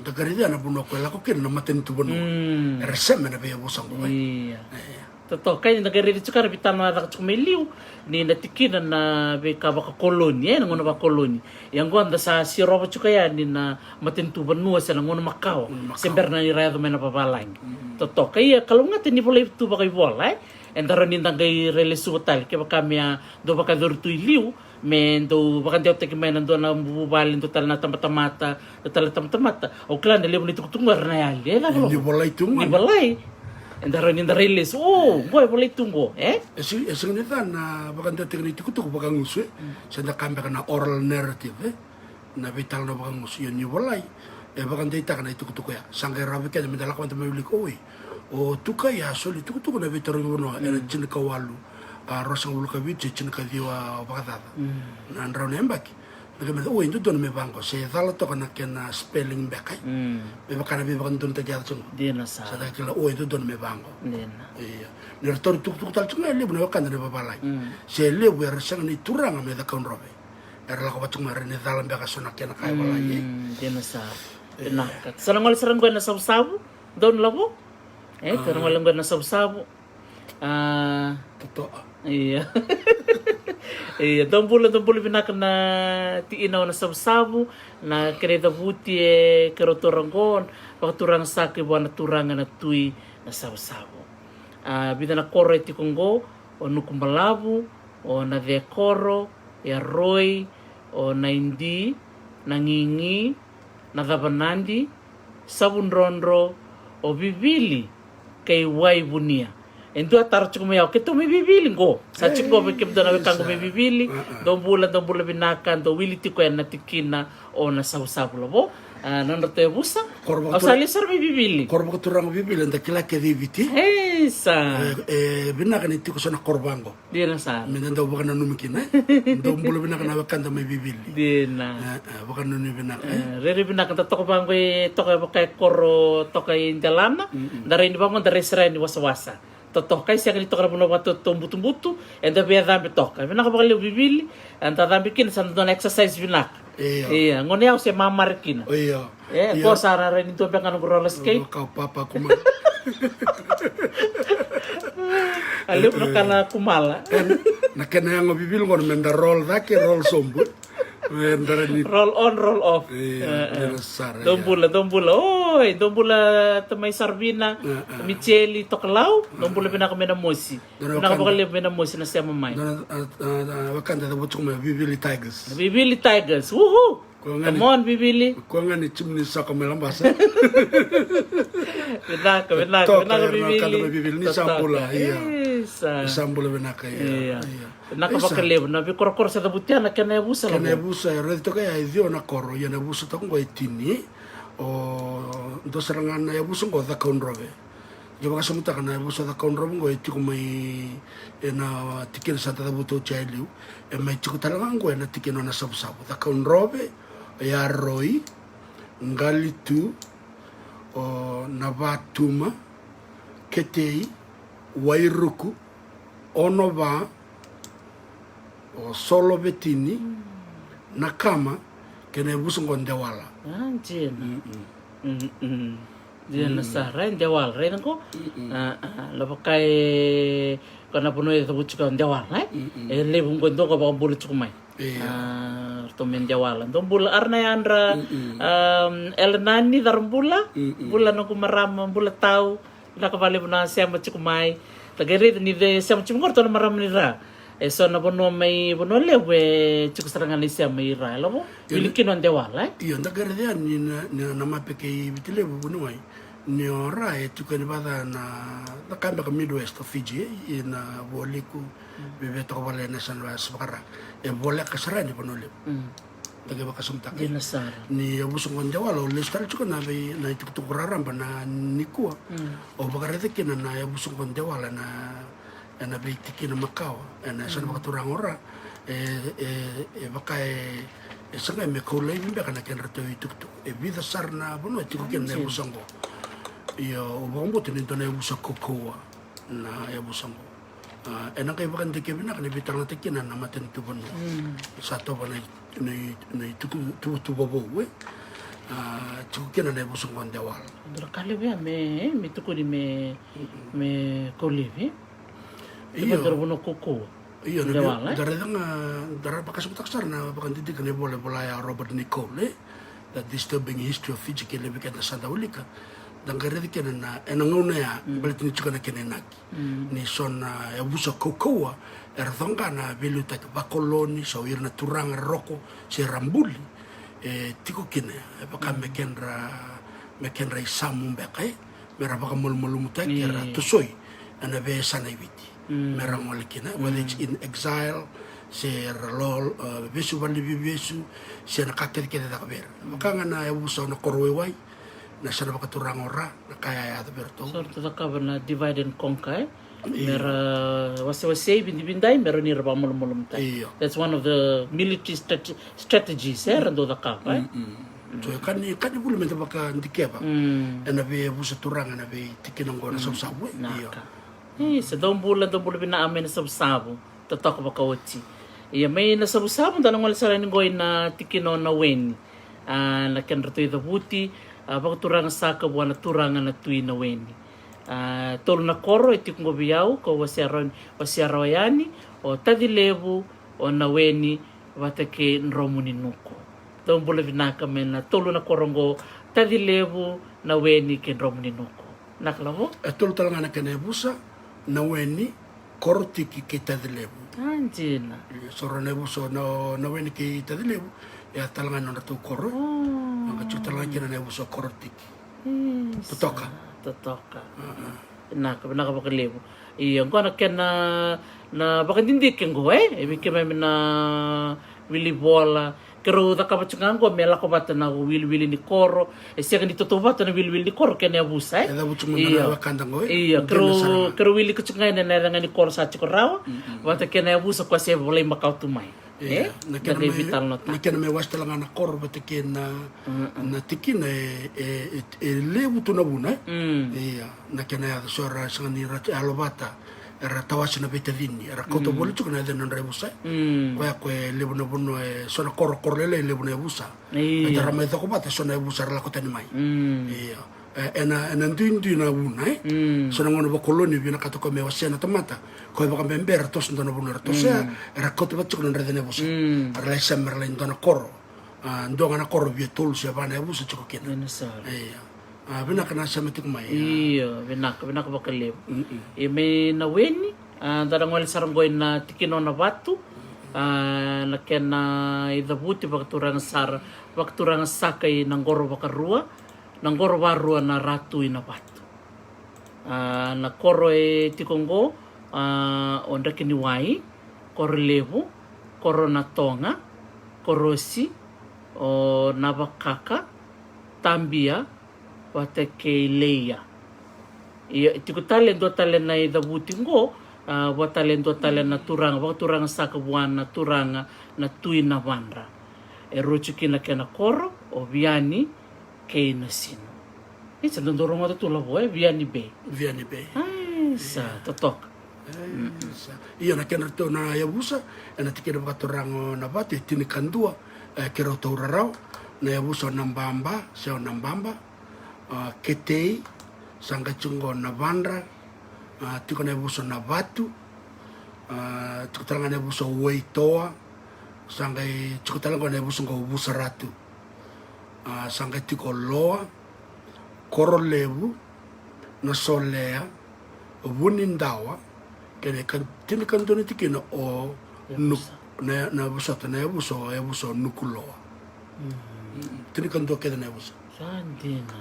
Dagarida na buno ko lako kina na matin tu buno. Resem na biyabusan ko. Iya. Totoo, kaya nagaririt siya ka, bitan na kumiliw, ni natikinan na baka koloni, nangono ba koloni. Yang ganda sa siroba siya kaya, ni na matintuban nuwa sa nangono Macau, sember na nirayado may napapalang. Totoo, kaya kalau nga tinipula ito ba kayo bola, and daron nindang kay relisutal, kaya baka miya, do baka dorito iliw, men do baka diyo teki may nando na bubalin total na tamata, o klan, naliw nito kutungar na yali, Ni balay tungan. Ni balay. Daron release. Boy boleh tunggu. Esing nita na baka teknik itu tuh baka ngusu. Senda kambe kana oral narrative. Na vital na baka ngusu yun ni walay. Baka dita kana itu ya. Sangkai rabi kaya medala ko tama ulik oy. O tuka ya soli tuku na vital ngono era chin kawalu. Rosang ulu ka vitse chin ka diwa baka tata. Na ndra nembaki. Bagaimana? Itu don me bangko. Saya tahu tuh kana kena spelling back. Baka na bibakan don tajat sung. Dia nasa. Sada kila itu don me bangko. Dia. Iya. Nirtor tuk tal cunga lebu na wakanda na babalay. Saya lebu era sang ni turang me da kaun robe. Era la ko cunga rene dalam baka sona kena kay walay. Dia nasa. Nakat. Sarangol na sabu don labo. Sarangol na sabu. Totoo. Iya. Don bulan binaka na tiinaw na sabu na kereta buti kerotorangon pakaturang saki buwan na turangan na tui na sabu. Bida na koro iti konggo o nukumbalabu o na dekoro e aroi o naindi na ngingi na davanandi savunrondro o vivili kay wai bunia endo atar chuko me ke to me vivili go sa chuko be ke dona kango me vivili do bula binaka do wili tiko na tikina o na sausabulo bo non te busa o sali ser me vivili korba ko turang vivili nda kila ke diviti sa binaka ni tiko sona korbango dina sa me nda baka na numikina do bula binaka na wakanda me vivili dina baka nunu binaka re binaka ta toko bango toko baka koro toko indalana dari ni bango dari sera ni wasa toka isi akan ditokar puno waktu tumbutu enda biar dambi toka binak bakal bibili anda dambi kin san don exercise binak iya ngone au se mamar kin iya ko sarara ni to pengan roller skate kau papa kuma alip nakana kumala nakena yang bibil ngon menda roll dake roll sombut roll on roll off dombula oi dombula tamay sarbina micheli toklau dombula bina kami na mosi bina bakal bina mosi na siya mamay wakanda da butuk me bibili tigers woohoo come on bibili ko nga ni chimni sa kamelang basa bina bibili ni sambula iya sambula bina kaya nakapakaliw na bikorokor sa tabutyan na kanabusa lang kanabusa red to kaya idio na koro ya nabusa to ko itini o do serangan na yabusa ko da konrobe yo baka sumuta kana yabusa da konrobe ko iti ko may na tikir sa tabuto chailu e may tiko talagang ko na tikino na sabu da konrobe ya roi ngalitu o navatuma ketei wairuku onova o solo betini nakama kene busungon dewala jena jena sara dewala ren ko la pakai kana puno itu bukan dewala le bungon do ko ba bulu chukumai to men dewala to bula arna andra elnani darbula bula no kumaram bula tau la ka vale buna siam chukumai tagari ni de siam chumgor to maram ni ra so na bono may bono lewe chuko serangan isia may ra lo bilikin on dewala iyo ndagardia ni na mapeke bitile bono mai ni ora chuko ni bada na kamba ka Midwest of Fiji na boliku bebe to vale na San Luis bakara e bola ka sarani bono le daga baka sumta ni abusong on dewala o lestal chuko na be na chuko raramba na nikua o bakara de kina na abusong on dewala na ana beitiki na Macau ana sana bakaturang ora baka sanga me kolay bimbe kana ken rato ituktuk vida sarna bono tiko ken na busango iyo ubombo tinito na busa kokoa na ya busango ena kay bakan dike bina kana bitang na tikina na maten tubono sa to bana na tu bobo we tiko ken na busango ndawal kali be me tuko di me kolivi iyo bono koko iyo dara bakas mutaksar na bakan didik ne boleh ya Robert Nicole that disturbing history of Fiji ke lebe kana Santa Ulika dan kare dikena na enanguna ya balit ni chukana kenenaki ni sona ya busa kokoa erthonga na velu tak bakoloni so irna turanga roko se rambuli tiko kene baka mekenra isamu bekai mera baka mol mutai era tosoi ana be sana ibiti merang walikina whether it's in exile se lol besu bali besu se nakater kene da ber maka na uso na korwewai na sana bakaturang ora na kaya ya berto sorto da kabana divide and conquer mera wase bindai mera ni raba mol mutai that's one of the military strategies rando da kapa so kan bulu menta baka ndikeba na be busa turang na be tikinong gona sa sabwe sa dombula bina amin na sabu tatak ba kawati iya may na sabu tanong wala sa rin goy na tikino na wen na kenrato ito buti baka turang sa kabuan na turang na tuwi na wen tol na koro itik ngo biyaw ko wasiaroyani o tadilebu o na weni watake nromuni nuko dombula bina kami na tolo na korongo tadilebu na weni ke nromuni nuko naklamo tolo talaga na kenebusa na weni korotiki ke tadelevu. Anjina. Sora nevuso na weni ke tadelevu ya talanga na tu koro. Nga chutalanga kina nevuso korotiki. Totoka. Naka bakalevu. Iya ngona kena na bakandindi kengo ebi kema na wili bola kero da kapacungango mela ko bata na wili ni koro sia kan ditoto bata na wili ni koro kena abusa Eda bucunga na wakandango iya kero wili kucunga na ngani koro sa chikorawa bata kena abusa kwa se boleh makau tumai na kena me wasta langa na koro bata kena na tikina levu tu na buna iya na kena ya sora sangani alobata era tawasi na beta vini era koto boli tuku na dena rebusa kwa levu na buno sona koro lele levu na busa eta rama ita ko bata sona busa la kota ni mai iya ena ndu na buna sona ngono ba koloni bina kato ko me wasena tomata ko ba kambembera tos ndona buno tosa era koto batu na dena busa era semmer la ndona koro ndonga na koro vietul se bana busa tuku kena iya bina kana samati kumai iya bina bakalev me na weni darang wali saranggoy na tikino na batu na kena idabuti bakturang sakay ng goro bakarua ng goro barua na ratu ina batu na koro tikonggo onda kiniwai koro levu koro na tonga korosi o nabakaka tambia wate ke leia ia tiku talen do talen na ida butingo wa talen do talen na turanga saka buana turanga na tuina vanra rochukina kena koro o viani ke na sino isa ndoro mo to lavo viani be sa totok ia na kena to na yabusa na tikira ba turanga na bate tinikandua kero to rarau na yabusa nambamba seo nambamba ketei sanga chungo na vandra tiko na buso na batu tiko talanga na buso weitoa sanga tiko talanga na buso ngo busa ratu sanga tiko loa koro levu na solea wunindawa kene tini kantoni tikino o na buso nukuloa tini kanto keda na buso Sandina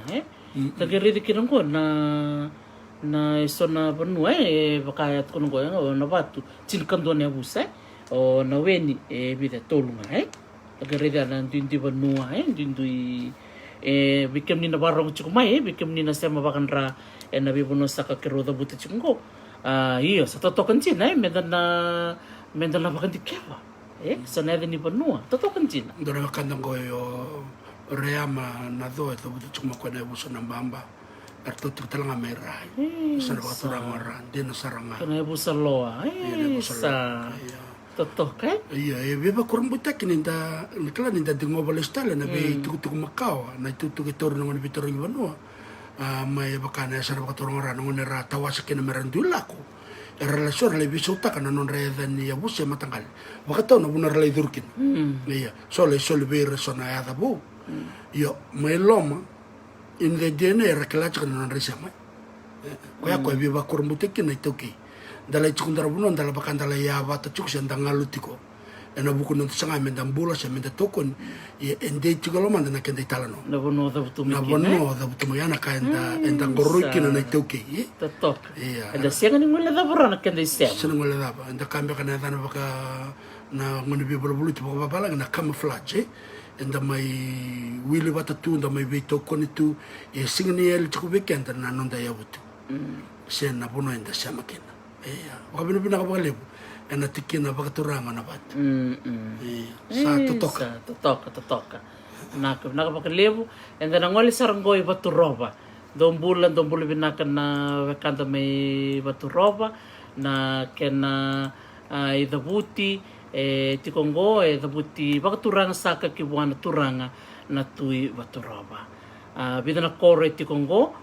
Tagari kirang ko na iso na banua bakayat ko ngo na batu chinkando na busa o na weni bida tolunga tagari na dindi banua dindi bikem ni na barong chikumai bikem ni na sema bakanra na bibuno sa kakiroda buti chungo iyo sa totokan chin medan na bakan dikewa sa na ni banua totokan chin dora kandango yo reama na do to butu chuma ko na buso na mbamba arto talanga merai sa na baturang maran din saranga kana busa loa sa toto kai iya beba kurang butak ninda nikla ninda dingo balestala na be tuku makao na tutu ke tor no ni bitor ibano mai bakana sa na baturang maran no ra tawas ke na merandulako relasyon le bisuta kana non re dan ya busa matangal bakato na bunar le durkin iya sole be resona ya dabu yo mai loma in the DNA reclacha non risama koya ko biba kurmute kina itoki dala chukundara bunon dala bakandala ya bata chuksen dangalutiko ena buku non sanga menda bula se menda tokon ye ende chigolo manda na kende talano na bono da butu yana kaenda enda gorukina na itoki totok enda senga ni ngula da borana kende sem senga ngula da enda kambe kana dana baka na ngoni bibolo bulu tipo babala na camouflage enda mai wili wata tu enda mai veto koni tu singni el chukubekenda na nonda ya butu sen na bono enda sama kena wakabino bina kabalebu ena tikina bakaturanga na batu sa totoka naka bakalebu enda na ngoli saranggoy baturoba dombulan binaka na wakanda may baturoba na kena idabuti tikonggo dabuti bakaturanga saka kibuana turanga na tui baturoba bidana kore tikonggo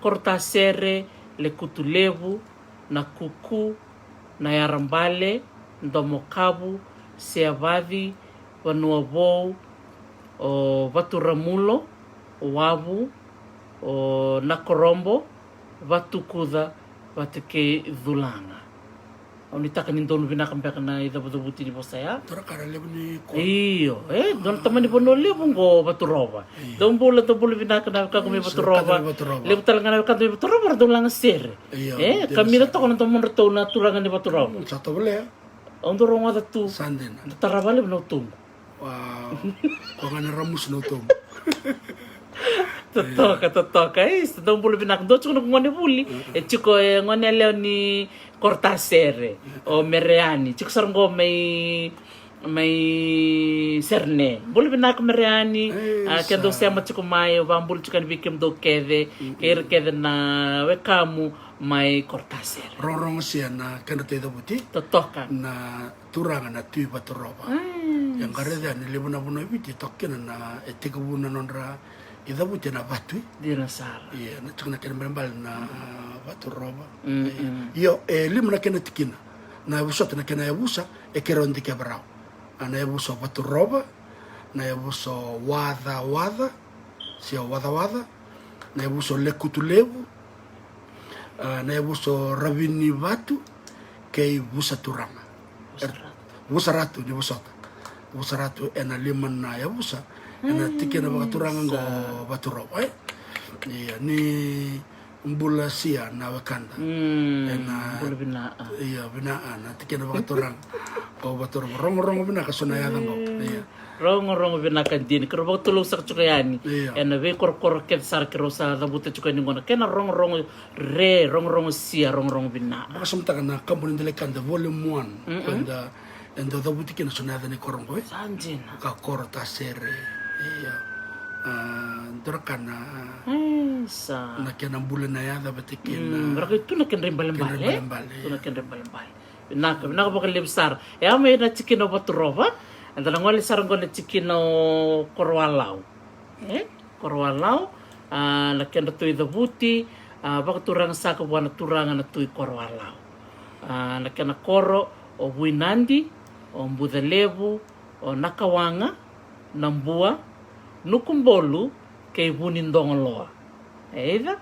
korta sere le kutulevu na kuku na yarambale ndomokabu seavadi vanuavou o vaturamulo wavu o nakorombo vatukuda vateke dhulanga Unita kanin dono binakambek na idabuti ni Bosaya. Tora kara lebu ni ko. Iyo, don taman ni bono lebu ngo Baturova. Don bola to bola binakana ka kami Baturova. Lebu talaga na ka kami Baturova don lang ser. Kami na to kono to mon reto na turangan ni Baturova. Satu boleh. Ondo ronga da tu. Sanden. Taravale no tum. Wow. Ko ngana ramus no tum. Totoka don bola binak do chuno ngone buli. Chiko ngone leo ni Cortasere o Mereani. Chiko sarngo may serne. Bola binak Mereani. Kendo sema chiko mai bambul chiko bikim do kede na wekamu mai Cortasere. Rorong sia na kena te buti. Totoka. Na turanga na tui Baturova. Yang kareda ni lebu na buno ibiti tokkena na eteka buna nondra ida buti na batui. Dira sara. Iya, na tukna kena berembal na Baturova. Yo lima na kena tikina. Na busot na kena yabusa kera ndi kebrao. Na yabusa Baturova, na yabusa wada. Sia wada. Na yabusa lekutulevu. Na yabusa ravini batu kei busa turanga. Busa ratu di busota. Busa ratu ena lima na yabusa. Ena tikina bakaturanga ngo Baturova. Iya ni mbula sia na wakanda. Ena mbula binaa. Iya binaa na tikina bakaturanga. O Baturova rongo bina kasona yada ngo. Iya. Rongo bina kandini kero bak tulung sak chukayani. Ena ve kor ket sar kero sa dabuta chukani ngona. Kena rongo sia rongo bina. Makasumta kana kampuni ndele kanda volume 1. Kanda dabuti kena sona yada ni korongo. Sanjina. Ka Cortasere. Iya. Dorakana. Sa. Na kena mbula na yada batikina. Berarti itu nak kena rembal-rembal. Itu nak kena rembal-rembal. Nak bakal lebsar. Ya may na chicken Baturova. Anda ngoli sarang ko na chicken Korwalau. Korwalau. Na kena tui dabuti. Baka turang sa ko buwan na turangan na tui Korwalau. Na kena koro o Buinandi. O Mbudalevu, o Nakawanga, Nambua, Nukumbolu, kay Bunindongoloa. Eida?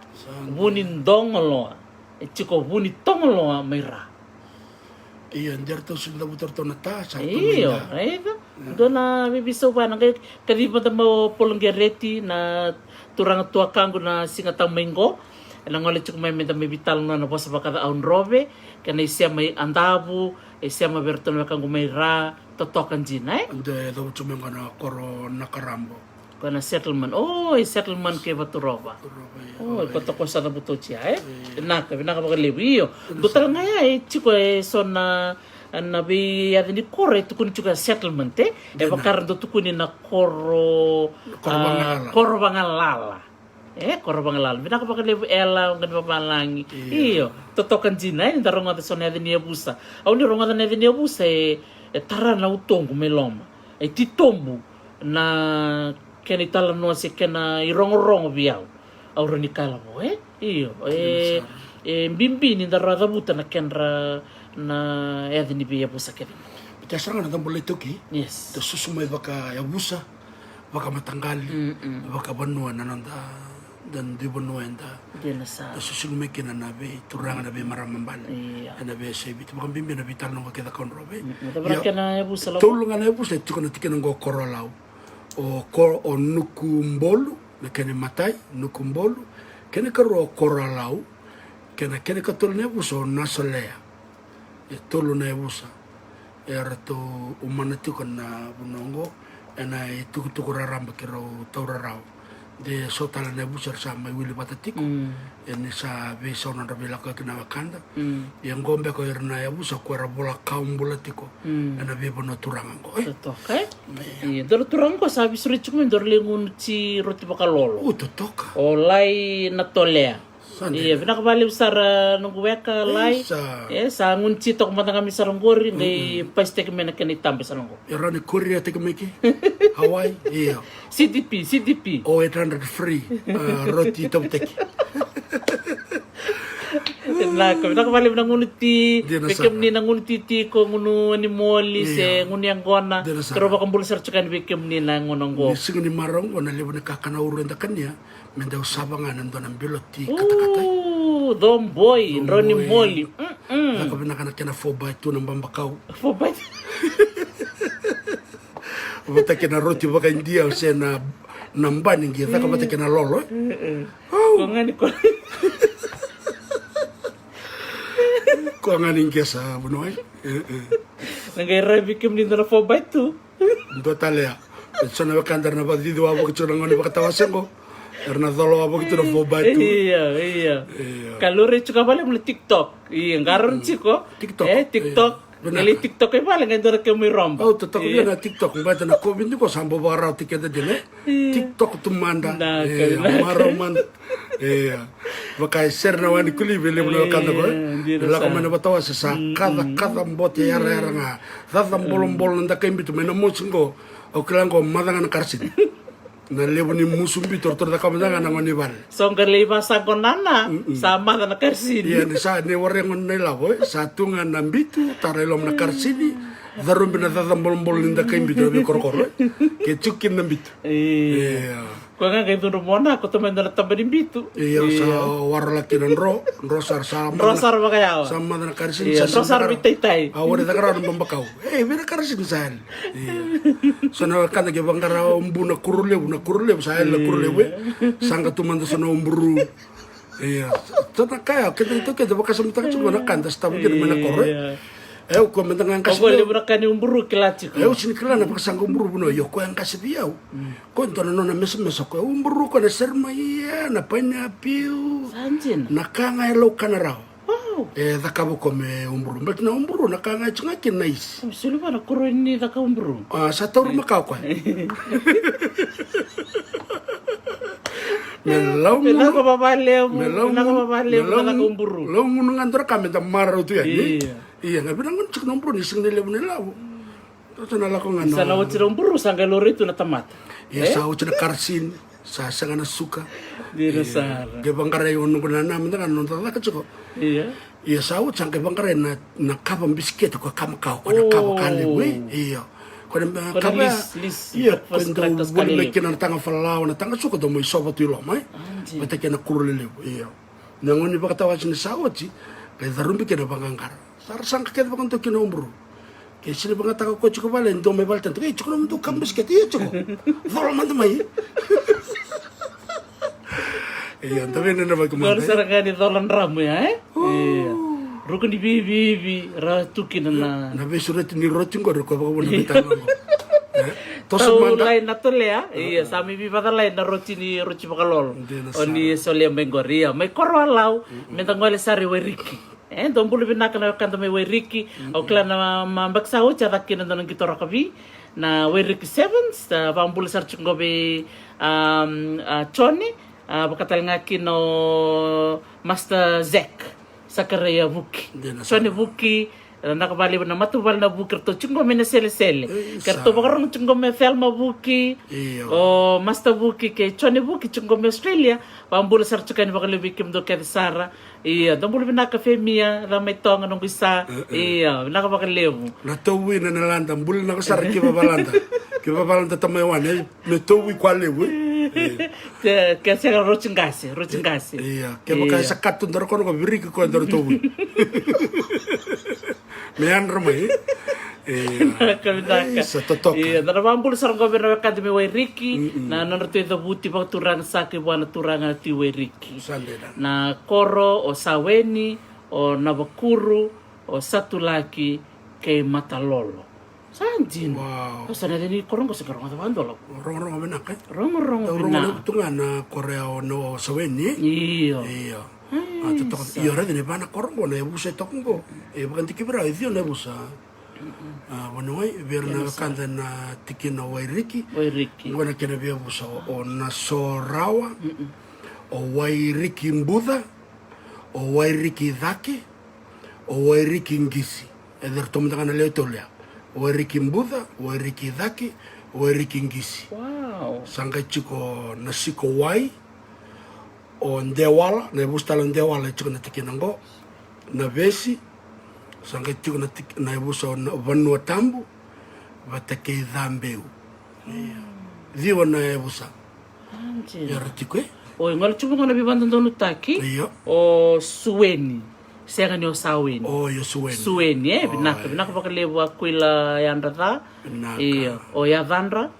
Bunindongoloa. Chiko Bunitongoloa may ra. Iya, ndiyar to sila butar to nata. Iyo, eida. Doon na bibisaw pa. Kadiba na mo polonggereti na turang tuakango na singatang minggo. Nang ulit yung may vital na nabos sa baka aun robe. Kana siya may andabu. Siya maberto na kang gumayra. Totokan dyan, Ande, daw tsumeng ka na koro nakarambo. Kana settlement. Settlement kay Baturova. Ipatoko sa nabuto siya, Binaka iyo. Gutal nga chiko son na nabi yadin ni kore tukun juga settlement, bakaran do tukunin na koro bangalala. Koro bangalala. Binaka ela ngan papalangi. Iyo. Totokan dina, darong nga son yadin ni abusa. Ni ronga na yadin ni abusa, tara na utongo meloma. Titombo na kena itala no se kena irongo biau aura ni kala mo iyo bimbi ni darada buta na kenra na edni bia busa kedi Biasanya na tambol toki yes to susumay baka yabusa baka matanggali baka banua nananda dan di banua enda denasa susumay kina nabe turanga nabe maramambal na be sebi baka bimbi na vital no keda konrobe tabra kena yabusa la tulunga na yabusa tukana tikena go korolau o nukumbolu na kene matai nukumbolu kene karo koralau kene katol ne buso nasolea tolu na busa to umanati na bunongo ena tuku raramba kero taurarau de sotala ne busa sama wili batatik ene sa besa ona rabela ka kina wakanda yang gombe ko irna busa ko rabola kaumbula tiko ena be bono turango totoka dor turango sabi suri chukmen dor lengun ci roti bakalolo totoka olai natolea binakabali usara nunggu weka lai sa ngunci tok matang kami saranggori ngay paste kami na kanitambe saranggo irani Korea teka meki Hawaii CDP 800 free roti topteki binakabali nanguniti bekem ni nanguniti ko ngunu ni moli se nguni anggona pero bakang bulisar cukan bekem ni nangunonggo sing ni marong ona lebu ni kakana urenda kanya menda usabangan ando ng biloti kata-kata Domboy, Ronnie Molly. Laka binakana kena 4x2 ng bambakaw. 4x2. Bata kena roti baka India o siya na nambaning kita ka bata kena lolo. Kung nga ni ko. Ko nga ninggya sa bunoy. Nangayarabi kim nito na 4x2. Ndo talea. So na wakandar na badido abo kito na ngoni bakatawasan ko. Karena dolo abo kito na 4x2. Iya. Kalori chuka bale mula TikTok. Iya, ngaron chiko. TikTok. TikTok. Ngali TikTok bale ngandora ke muy romba. Oh, tetap dia na TikTok. Mbata na ko bindi ko sambo barau tiketa dine. TikTok tumanda. Maroman. Iya. Baka ser na wani kuli bele mula wakanda ko. La ko mana batawa sa kada mbote yara nga. Dada bolong nda kembitu mena musingo. O kilango madanga na karsin. Na lebu ni musumbi tortor da kamandanga na ngoni bal. Songker lima sangkonana sama na karsini. Iya ni sa ni warengon na lawo sa tunga na bitu tarelom na karsini. Darum bina dadam bolong ninda kembitu bi korkor. Ke chukin na bitu. Iya. Ko nga kay mona ko to menda tambah di bitu. Iya sa warlaki nan rosar sama. Rosar ba kaya? Sama na karsin sa rosar bitay. Awore da karon bambakaw. Bina karsin sal. Iya. So na kanda ke bangara umbuna kurule sahel la kurule we. Sanga tumanda sono umburu. Iya. Tata kaya kita itu kita baka samta cuma na kanda stabu gina mana korre. Ko mendangan kasih. Ko libra kan umburu kilati. Sini kelana baka sanga umburu buno yo ko yang kasih biau. Ko entona nona mes ko umburu ko na serma iya na panya piu. Sanjin. Nakanga elo kanarao. Wow. Dakabo ko me umburu. Bet na umburu nakanga chungakin nice. Sulu para kuro ni daka umburu. Sa taur makau ko. Melau ko babaleo. Naka umburu. Lo ngunu ngandra kami da maro tu ya. Iya, nga bilang cek nombro ni sing nile bunela. Terus nala ko ngano. Sana wo tira umburu sanga lori tu na tamat. Ya sa wo tira karsin, sa sanga na suka. Di rasar. Ge bangkare yo nunggu na namin kan nonton ka ceko. Iya. Iya sa wo sanga bangkare na kapam bisket ko kamakau ko na kamakale we. Iya. Ko na kaba. Iya, ko ndo wala kinan tanga falaw na tanga suka do mo isoba tu lo mai. Bata kena kurule. Iya. Nangoni ba katawa sin sa wo ti. Kaya darumbi kena bangangkar. Sarang kakek bakal tuh kena umbru. Kayak sini banget aku kau cukup balen, tuh mebal tentu. Cukup nama tuh kambis kita iya cukup. Tolong mantu mai. Iya, tapi ini nama kemana? Kalau sarang kali tolong ramu ya, iya. Rukun di bibi, ratukin na. Nabi surat ini rotin kau rukun apa pun nabi tahu. Tahu lain natul ya, iya. Sami bibi pada lain na roti bakalol. Oni solia mengoria, mai korwalau, mentang wale sari weriki. Dombulu binaka na kanta may Wairiki o kla na mambaksaw tsaka kinanda ng gitora kabi na Wairiki 7 pambulu sar chungobe Choni bakatal nga kino Master Zek Sakareya Vuki Choni Vuki nakabali na matubal na buki to chungo me na sele karto bakarong chungo me Thelma Vuki o Master Vuki ke Choni Vuki chungo me Australia pambulu sar chukan bakalibikim do kay Sara iya dombulu binaka femia ramay tonga nung isa iya binaka bakalevu natowi na nalanda bulu na kasar kibabalanda tamayawan natowi kwalewu kasi rochingasi iya kaya sakatun daro kono ko biriki ko daro towi mean ramay Kabinaka. Iya, na mambul sarang goberno akademi Wairiki na nanartu ito buti pa turang sa kibuan turang ti Wairiki. Na koro o saweni o nabakuru o satulaki kay matalolo. Sanjin. Wow. Sana din korong ko sa karong atawandolo. Rong benak eh. Rong benak. Tunga na Korea o no saweni. Iya. Totoo. Iyo rin ba na korong ko na ibusa itong ko. Bakan tikibra ito na ibusa. Wanuai biar na kanda na tiki na Wairiki. Ngona kena biar busa o Nasorawa, o Wairiki Mbudha, o Wairiki Dhaki, o Wairiki Ngisi. Eder tomatanga na leo tolia. Wairiki Mbudha, Wairiki Dhaki, Wairiki Ngisi. Wow. Sangka chiko na siko wai, o Ndewala, na bustala Ndewala chiko na tiki nango, na Vesi. Sangka tiku na ibusa na vanua tambu batake dhambeu. Diwa na ibusa. Ya ratiku O ngala chupa ngana bibanda ndono taki. Iyo. O suweni. Senga ni o saweni. O yo suweni. Suweni binaka bakalebu akuila yandata. Binaka. Iyo. O yavandra.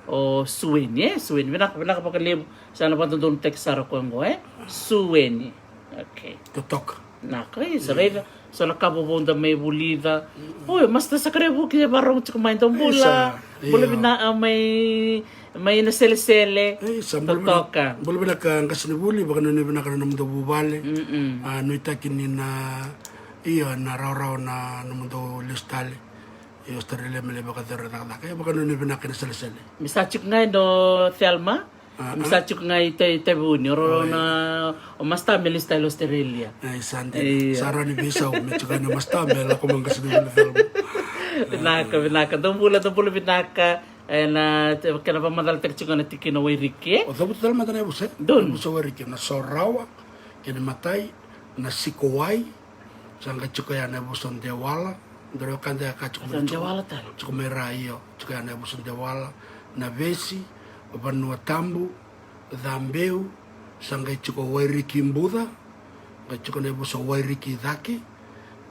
O suweni suweni. Binaka bakalebu sana banda ndono taki sara kwengo Suweni. Okay. Totoka. Naka isa reda. So na kabo bonda may bulida. Oy, mas ta sakrebu ki barong tsuk may tombula. Bula bina may na sele-sele. Totoka. Bula bina ka kasini buli baka nani bina ka na namundo bubale. No itaki ni na iya na raw na namundo listale. Iyo starele mele baka dera kaya baka nani bina ka na sele-sele. Misachuk ngay do Thelma. Misachuk ngay tabuni oro na o masta melista lo Australia. Ay sandi. Sara ni bisa o mechuka na masta mela ko man kasini buli film. Binaka dombula binaka na kana pa madal tek chuka na tikino wairike. O dapat dal matana buse. Don buso wairike na sorawa kene matai na sikowai sanga chuka ya na buson dewala. Ndoro kande ka chuka. Dewala tal. Chuka mera iyo chuka ya na buson dewala na vesi Vanua tambu, dhambeu, sanga chuko wairiki mbudha, nga chuko nebuso wairiki dhaki,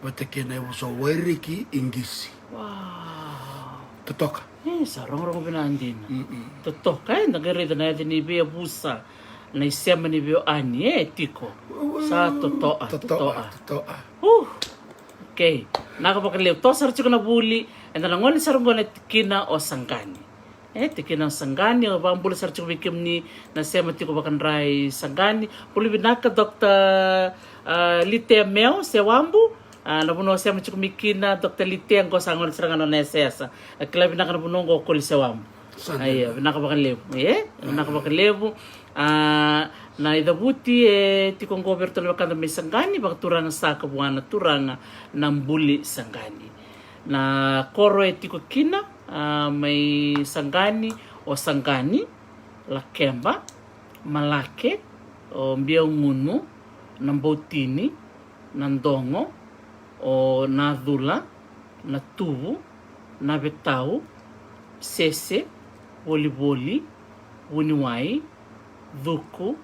bateke nebuso wairiki ingisi. Wow. Totoka. Sarong binandina. Totoka, nagarida na yadin ibea busa, na isema ni beo ani, tiko. Sa totoa. Okay. Nakapakaliw. Tosar chuko na buli, and nangon sarong na tikina o sangani. Tikina sangani o bambula sar chuko bikim ni na sema tiko bakan rai sangani puli binaka Dr. Litea Meo Sewambu na buno sema chuko mikina Dr. Litea ngo sangon serangano na sesa kila binaka na buno ngo kol Sewambu ay binaka bakan lebu binaka bakan lebu na idabuti tiko ngo berto na bakanda may sangani bak turanga sa kabuana turanga nambuli sangani na koro tiko kina may sangani o sangani, lakemba, malake, o mbiao ngunu, nambotini, nandongo, o nadula, natubu, nabetau, sese, boli-boli, wuniwai, duku,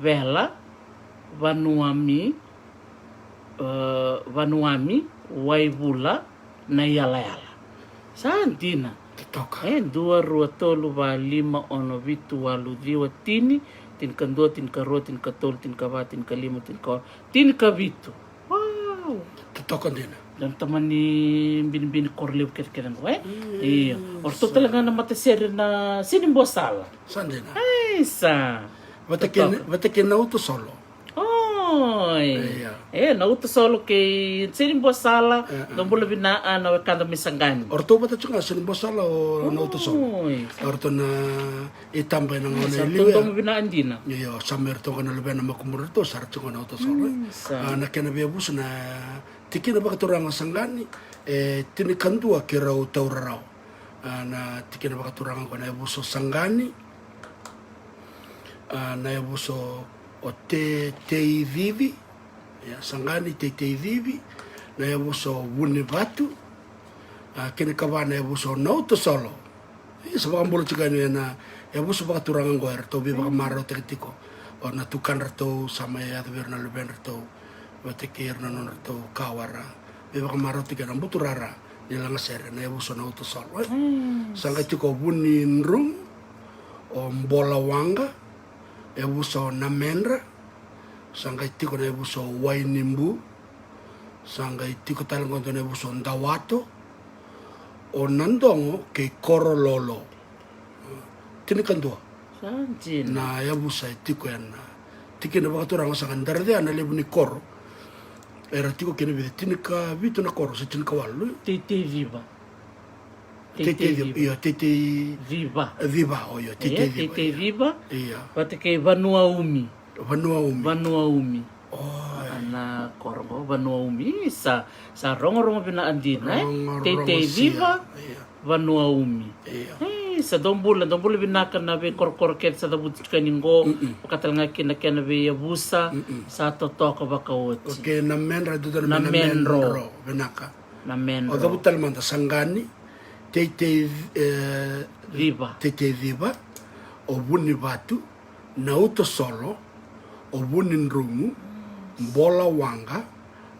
vela, vanuami, waibula, na yala-yala. Sandina. Totoka. 2, 2, 3, 5, 8, 9, 10, tin kandua, tin karo, tin katol, tin kaba, tin kalima, tin kabitu. Wow. Totoka dina. Dan teman ni bin korlew kira-kira iya. Orto talaga na matasere na sinimbosala. Sandina. Ay sa. Batake na uto solo. Oy. Nauto solo kay sinimbosala, dombula binaan na wakanda misangani. Orto bata chunga sinimbosala o na uto solo. Orto na itambay ng ona iliwe. Sa binaan dina. Iyo, samer to kana leben na makumurito sar chunga na uto solo. Na kenabiyabus na tikina bakaturang sangani tinikandua kirau taurarao. Na tikina bakaturang ko na yabuso sangani. Na yabuso o te vivi ya sangani te vivi na yabuso wune batu kene kawana yabuso no to solo sa bakambolo chikano na yabuso baka turangan go erto bi baka maro tekitiko o na tukan rato sama ya verna leben rato bate kirna non rato kawara bi baka maro tikana buturara nilang sere na yabuso no to solo sanga chiko wuni nrung o mbola wanga yabuso namendra sanga itiko na yabuso wainimbu sanga itiko talangon na yabuso ndawato o nandongo ke korololo tinikandua na yabusa itiko yana tiki na bakaturanga sanga ndarde ana lebu ni koro era tiko kene bide tinika vitu na koro sa tinika walu tete viva Tete viva. Viva, oyo. Tete viva. Iya. Pati kay Vanuaumi. Vanuaumi. Oh. Na kormo Vanuaumi sa rongo binaan din Tete viva. Vanuaumi. Sa dombula binakan na be korket sa dabut kaningo pakatalanga kinakena be yabusa sa totoka bakawot. Okay, namenra do na menro binaka. Namenro. O dabut talmanda sangani. Tete viva o wuni batu na uto solo o wunin rungu bola wanga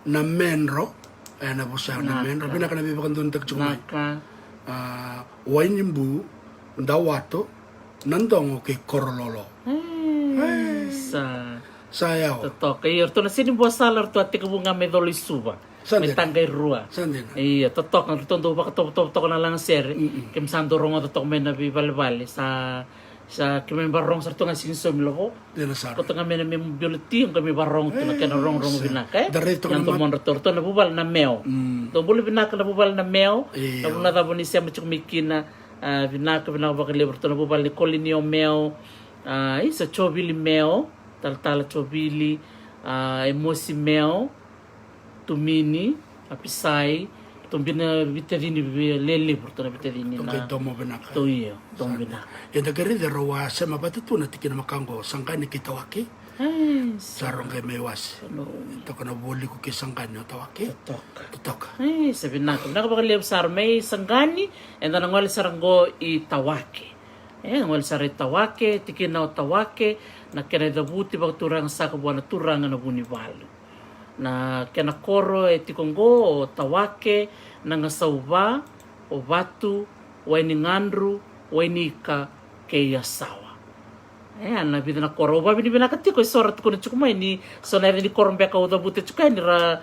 na menro na busa na menro bina kana bibakan dun tak chumai wainimbu ndawato nandongo ke korololo saya totoka iyo to na sini bosalar to ati kabunga medolo isuba may tangay rua iya totoka tondo ba to na lang ser kim sando rongo to may nabi balbal sa kami barong sa to nga sinsom loko ko to nga may mobility kami barong to na kana rong binaka yang to mon retor to na bubal na meo to bulu binaka na bubal na meo na tabo ni siya machumikina binaka ba kalibro to na bubal ni kolinio meo isa chobili meo tal chobili emosi meo tumini apisai tombina vitadini lele portona vitadini na tomo benaka to iyo tomo benaka e da gari de roa sema batutuna tikina makango sangani kitawaki saronga mewas to kana boli ko kisangani tawaki toka sabinaka nakabakaliab sarmay sangani and then ngwal sarango itawaki ngwal saray tawake tikina tawake na kena dabuti bag turang sa kabuana turang na bunibalo na kena koro tikongo o tawake na ngasauba o batu waini ngandru waini ka keyasawa na bida na koro ba binibina katiko sorat ko na chukumay ni so na ni korombe ka o dabuti chukay ni ra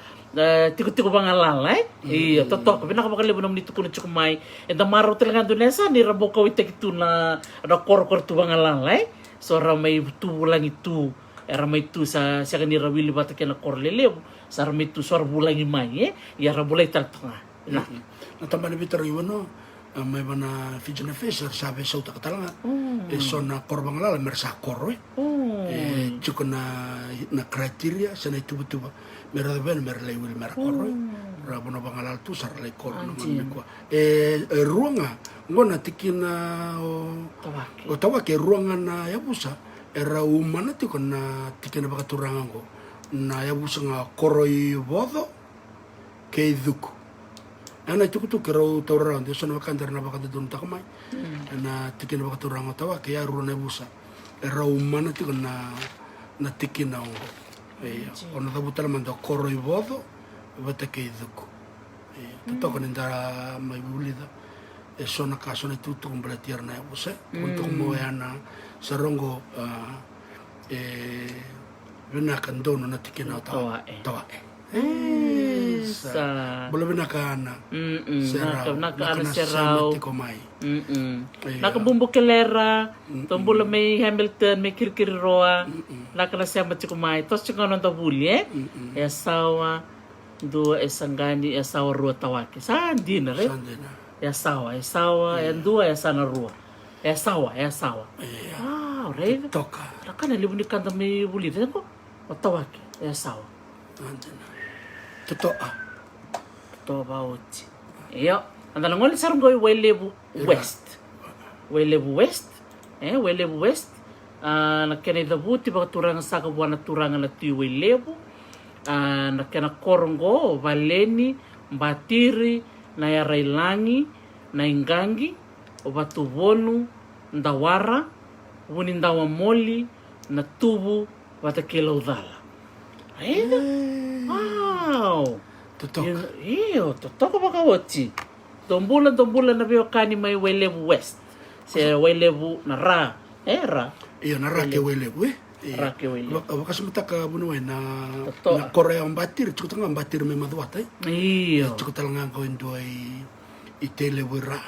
tiko bangalala iya totok bina ka bakalibo nam nito ko na chukumay and the maro talaga dunesa ni rabo ka witek itu na koro tu bangalala so ramay tubulang itu ramay itu sa kanira wili bata kena korlelew sa ramay itu so bulang imay ya rabulay taltanga na tambah bitar iwano may bana fijana fisher sabi sa utak talanga so na korbang lala mersa korwe chuko na kriteria sa na tuba merada ben merlay wil mer korwe rabono bangalal tu sarlay kor naman ko ruanga ngona tikina o tawake ruanga na yabusa era umana tiko na tikina bakaturanga ko na yabusa nga koroi bodo ke duku ana tukutu kero tawra ndo so na bakandar na bakadun takamay na tikina bakaturanga tawake ya ruana yabusa era umana tiko na tikina ngo ona dabutar mando koroi bodo bata ke duku totoko nindara mai bulida so na kaso na tutu kumbalatiar na yabusa untuk mo yana sarongo binakan dono na tikina tawa bula binakana nakana serau nakabumbu kelera tombula may Hamilton may kirkiriroa nakana siyama tikumay tos chikanon tabuli ya sawa do esangani ya sawa rua tawake sandi na re ya sawa yan dua ya sana rua ya sawa re toka nakana libuni kanta may bulida ko tawake ya sawa totoa ba uti iyo andala ngoli sarungo Welebu West na kena dabuti ba turanga sa kabuana turanga na ti Welebu na kena korongo valeni mbatiri na yarailangi na ingangi o batuvonu ndawara wunindawa moli na tubu watakela udala wow totoka baka woti tombula na bio kani mai Welebu West se Welebu na ra iyo na ra ke Welebu wakasumutaka bunuwe na Korea mbatir chukutanga mbatir me maduata iyo chukutalanga ko indoi itele wira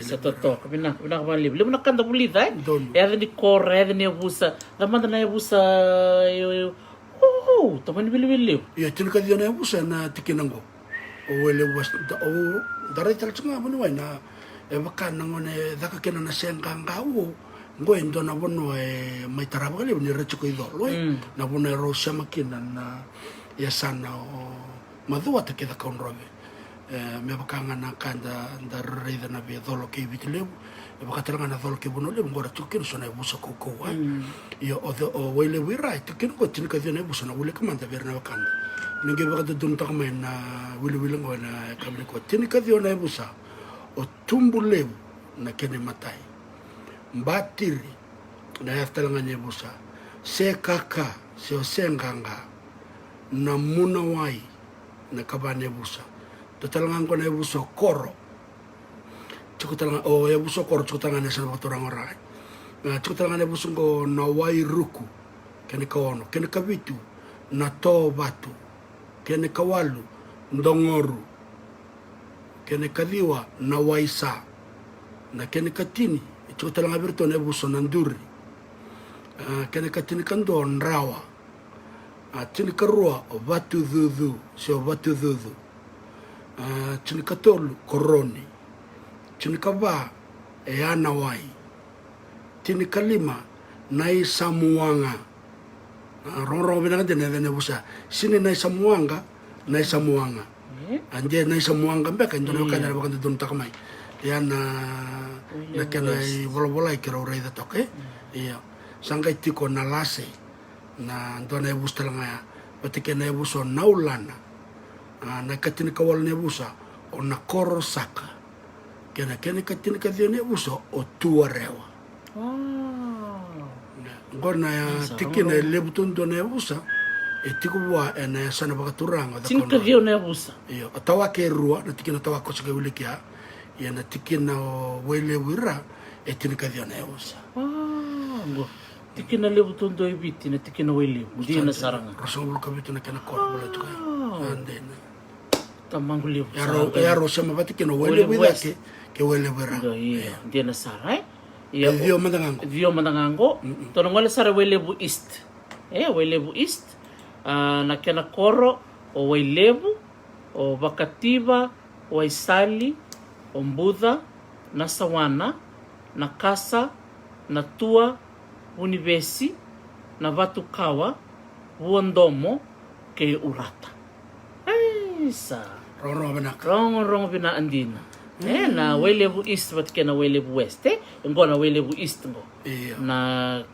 sa totoka bina bali bili na kanda bulida ni Korea ni abusa damanda na abusa tamani bili iyo tilka dia na abusa na tikinango o Welebu o darai talchunga bunuwe na bakana ngone daka kena na senganga ngoe ndo na bono mai taraba le ni rechuko idolo na bono rosa makina na ya sana o madua te queda con robe me bakanga na kanda da reida na be dolo ke bitle e bakatranga na dolo ke bono le ngora tukiro sona busa ko wa yo o wele we right tukiro ko tin ka dine busa na wele kamanda ver na bakanda ninge bakata dun tak mai na wele ngona kamle ko tin ka dine busa o tumbule na kene matai mbatiri na yaftala nga busa se kaka se o senganga na muna wai na kabane busa totalanga ko na buso koro chukutanga o ya buso koro chukutanga na sana baturang orai chukutanga na buso ko na wai ruku kene kaono kene kabitu na to batu kene kawalu ndongoru kene kadiwa na waisa na kene katini chukutanga birto na buso nanduri kene katini kando nrawa tini karua o batu dudu se o batu dudu tini katolu koroni tini kaba e ana wai tini kalima nai samuanga rongrong binang dene dene busa sini nai samuanga anje nai samuanga mbeka ndono kana bakanda dun takamai yana na kana bola kira ora ida toke iya sangkai tiko na lase na ndona busta langa patike na buso naulana na katini kawal ne busa o na koro saka kena katini kadine buso o tua rewa ngona ya tikina lebutun dona busa e tiku wa ena sana bakaturanga da kono tinka ne busa iyo atawa ke rua na tikina tawa ko sege ulikia ya na tikina wele wira e tinika ne busa tikina lebu tondo ibiti na tikina wele di na saranga rasong kabitu na kana kor bula tuka andena tamangu lebu yaro sama batikina wele wira ke wele wira di na sarai ya vio mandangango tono ngole sara welebu east welebu east na kena koro o welebu o bakatiba o isali o mbudha na sawana na kasa na tua univesi na vatukawa vuondomo ke urata sa rongo bina andina na welebu east wat kena welebu west ngona welebu east ngo na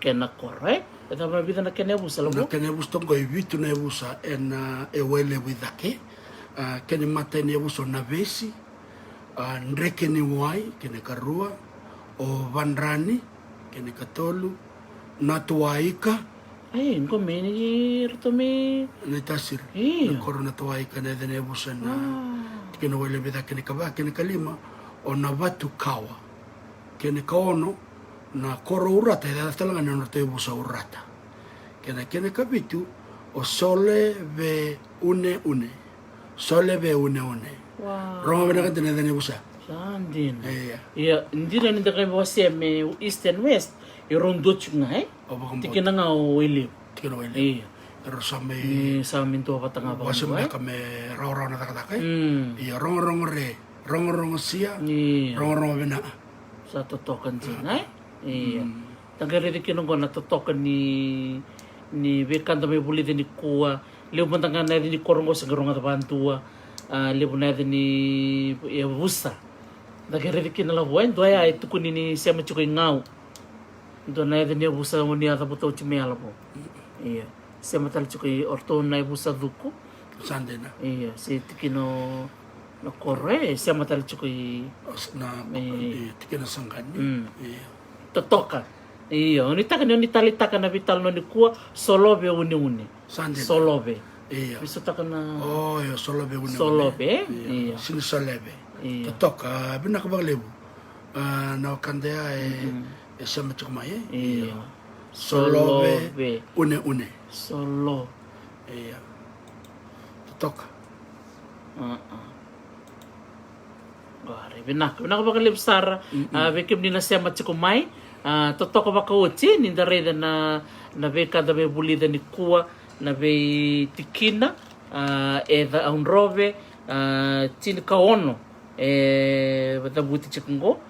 kena koro eta mabida na kena busa na kena busa ngo ibitu na busa en welebu dake kena mata ne busa na vesi ndreke ni wai kena karua o vanrani kena katolu na tuaika ngo meni rtomi na tasir na korona tuaika na dene busa na kena welebu dake kene kalima o na vatu kawa kene kaono na koro urata ida talanga na norte busa urata kene kabitu o sole ve une rongo bena kante na busa sandin iya ndira ni dakai bose me east and west e rondo chunga tikena nga wele iya Sami to patanga ba wasu me kame raw na takatake iya rongo sia rongo bena sa totokan din iya tagare de kinongo na totokan ni bekanda me buli de ni kuwa leo mantanga na ni korongo sa garonga bantua leo na de ni busa tagare de kinala buen doya itu kunini sema chuko ngau do na de ni busa mo ni ata boto chimela po iya sema tal chuko orto na busa duku sandena iya si tikino na korre sema tal chuko na tikino sangani iya totoka iya unitaka na vital no ni kuwa solobe uni solobe iya biso taka na yo solobe uni solobe iya sin solebe totoka bina ka baglebu na kandea e sema chukma iya solobe une solo iya totoka Gare binak baglebu sara bekim ni na sema chukumai totoko bakauti ni dareda na veka da be bulida ni kuwa na be tikina da unrove tin kaono da buti chikungo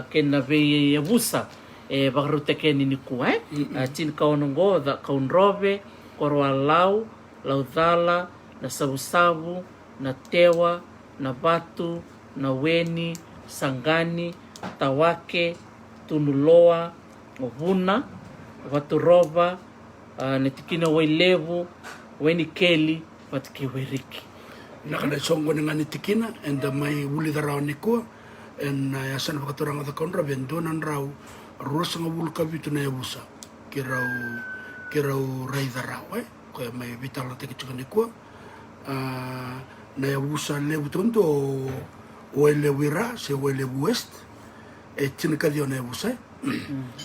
ke na be yabusa bagrute ke ni kuwa tin kaono ngo da kaunrove korwa laudala na sabusabu na tewa na batu na weni sangani tawake tunuloa ovuna vaturoba netikina wailevu weni keli vatike weriki nakana songo nga netikina enda mai uli darao nikua en yasan vakaturanga da konra vendonan rau Rosa ngabul kabitu na yabusa. Kirau raidharau, Kaya may vitala te kichukanikua. Na yabusa lebu tonto o elebu ira, se o elebu west. Tinikadio na yabusa,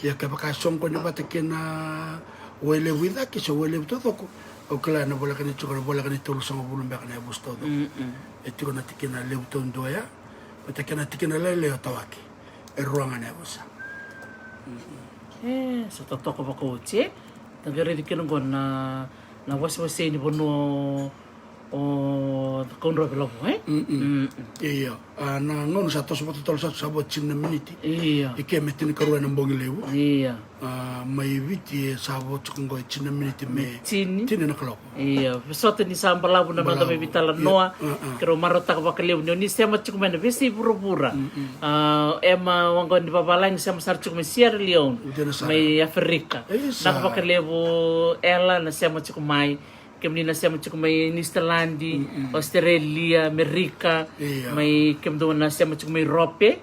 Ya kapaka sonko ni bata kena o elebu ida, ki se o elebu totoko. O kala na bola kani chukana bola kani tolu sama bulun baka na yabusa todo. Tiko na tikena lebu tonto ya. Bata kena tikena lele o tawaki. Ruangan na yabusa. Sa totoko pa ko che. Tagari dikin ko na wasi ni bono o konro pelo Iya, na ngono sa tos boto tol sa sabot chinna miniti. Iya. Ike metin karuan ng bongi lewu. Iya. May viti sabot kungo chinna miniti me. Tini na kaloko. Iya, sote ni samba labu na nanda me vitala noa. Kero marota ka bakaliu ni sema chikumena vesi pura. Ema wango ni babalang sema sar chikume Sierra Leone. May Afrika. Na bakaliu ela na sema chikumai. Kemni na siya may Nistalandi, Australia, Amerika, may kemdo na siya may Europe,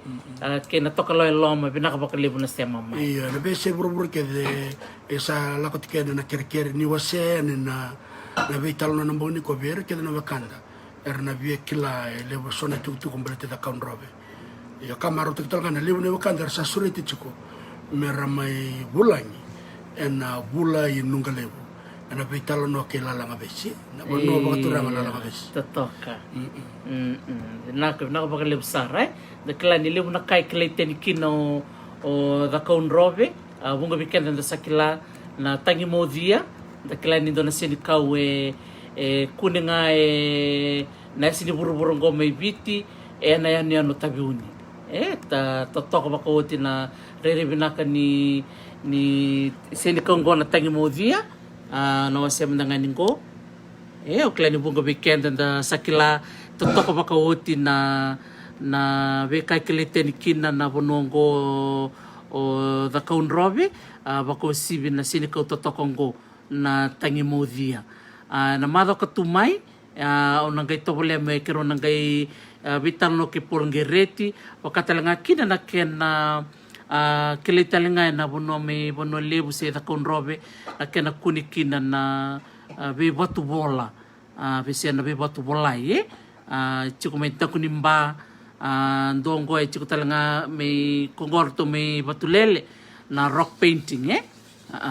kaya natokaloy loma, binakabakalibo na siya mama. Iya, nabe siya buru-buru kaya sa lakot kaya na kere-kere ni wase, na nabe italo na nambong ni Kober, kaya na wakanda. Na biya kila lewo sona tutu kumbalite da kaun robe. Iya, kamaro tukital ka na lewo ni wakanda, sa suriti chiko, mera may bulanyi, na bulay nunga lewo. Na vitalo no ke la ngabesi na bono ba turang la ngabesi totoka nako bakale busara de klani le una kai kleten kino o da kaun robe bunga weekend da sakila na tangi modia de klani dona sini kau kuninga na sini buru-buru ngome biti na yani ano tabiuni ta totoka bakoti na rere binaka ni sini kau ngona tangi modia na wase mendangani ko o klani bunga weekend da sakila totoko bakawoti na wekai keleten kina na bonongo o da kaun robe bako sibi na sini ko totoko ngo na tangi modia na mado katumai o nangai tobole me kero nangai vital no ke polngereti wakatalanga kina na kena keletalenga na bono lebu se da kaun robe kena kunikina na be batu bola be se na be batu bola chiku me takunimba ndongo chiku talanga me kongorto me batulele na rock painting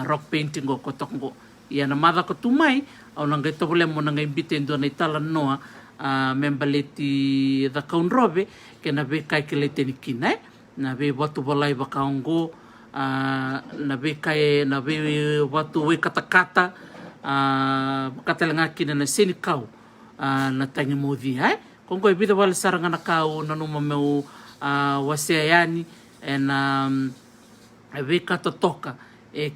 rock painting go kotongo ia na mada ko tumai au nanga tobole mo nanga imbite ndo na itala noa membaleti da kaun robe kena be kai keleteni kina na be watu balai bakaongo na be kai na be watu we katakata katalenga kina na sini kau na tangi modi kongo e bida wala saranga na kau na numa meu waseani na be katotoka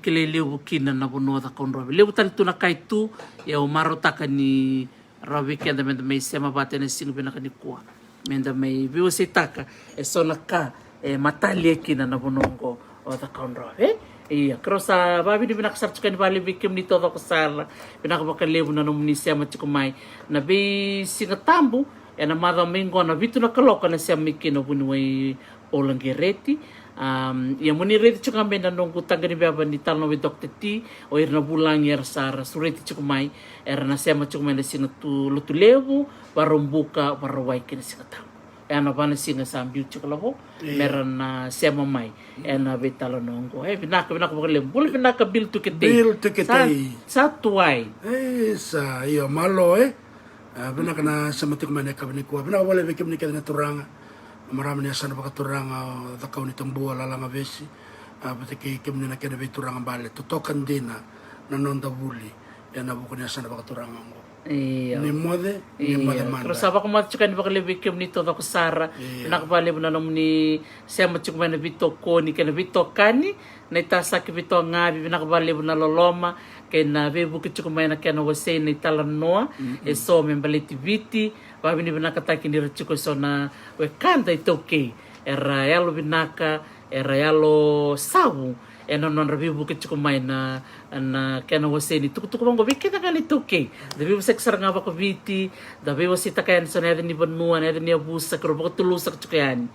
kele lewu kina na bono da kaun robe lewu tali tuna kai tu ya o marotaka ni rabi kenda menda mai sema bate na sinu bena kani kuwa menda mai biwa setaka sona ka matali kina na bonongo o da kaun robe iya krosa babi di binakasartukan ni bali bikim ni todo ko sala binakabakalebu na nomni sema chikumai na be singatambu na mada mengo na vitu na kaloka na siya mikino bunway olanggereti ia muni reti chukambe na nongu tangani baba ni talo we Dr. T o irna bulang yer sara sureti chukumai na siya machukumai na singatu lutulebu barumbuka barawai kina singatambu na bana singa sambiu chukalabo meran na siya mamay na betalo nongo binaka bakale bul binaka bil to kete sa tuai sa iyo malo binaka na sa matikman kabni ko binaka wala bekim ni kada turanga marami niya sana bakaturanga da kaun itong buwa lalanga besi batiki kim ni na kada beturanga bale totokan din na nonda buli na buko niya sana bakaturanga ngo ni mode manda terus apa kumat chukan bakale bekim ni todo ko sara nakbale mo na ni sema chukman na bitoko ni kana bitokani na itasa ki bito ngabi binakbale mo na loloma kay na bebu ki chukumay na kana wase na italanoa so membaliti biti babi ni binakataki ni chuko so na we kanda itoke era yalo binaka era yalo sabu non rabibu ke chuko mai na kana waseni tuku mango bikita kani tuke da bibu seksar nga bako viti da bibu sita kayan sa neda ni banua neda ni abusa karo bako tulusak chuko yani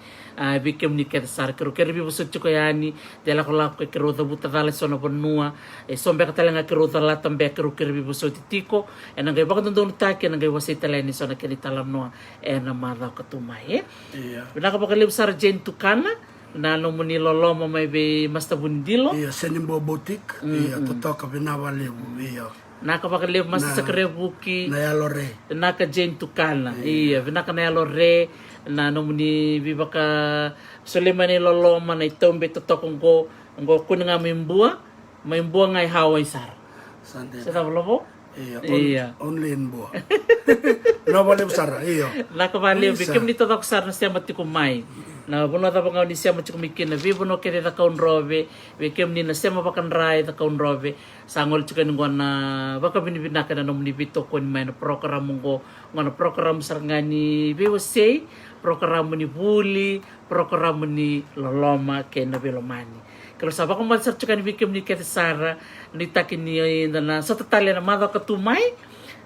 bikem ni keta sar karo kero bibu sa chuko yani dela ko lako kero da buta dale sona banua sombe katalenga kero da latambe kero bibu sa titiko nangay bako dondon take nangay wasita leni sona keni talam noa na mada katumai binaka bako libu sar jentukana na no muni loloma mai be masta bundilo senimbo botik totoka binawa lebu naka bakalebu masta sakrebuki na yalore naka jentukana vinaka na yalore na no muni bibaka solemani loloma na itombe totoka ngo kuninga mimbua ngai hawai sar sante sa lobo only in bua no vale sar naka vale bikim ni totoka sar na siya matikumai na bono da bangau ni siya machikumikin na vivo no kere da kaun robe bekem ni na siya mabakan rai da kaun robe sangol chikan ngo na baka binibinaka na nomni bito ko ni may na program ngo na program sarngani bewo say program ni buli program ni loloma ke na belomani kalau sabak ko masar chikan bekem ni kete sara ni takin ni na sa tatali na mada katumay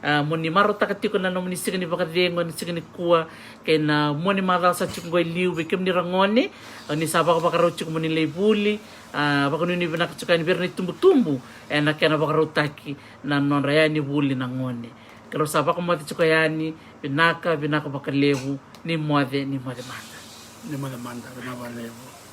moni maro takatiko na nomni sigani bakadengo ni sigani kuwa kay na moni mara sa chunggoy liu bekem ni rangone ni sabak bakaro chuk moni lebuli baka ni binak chukan bir ni tumbu na kana bakaro taki na non raya ni buli na ngone kalau sabak mati chukayani binaka bakalevu ni moade manda na lebu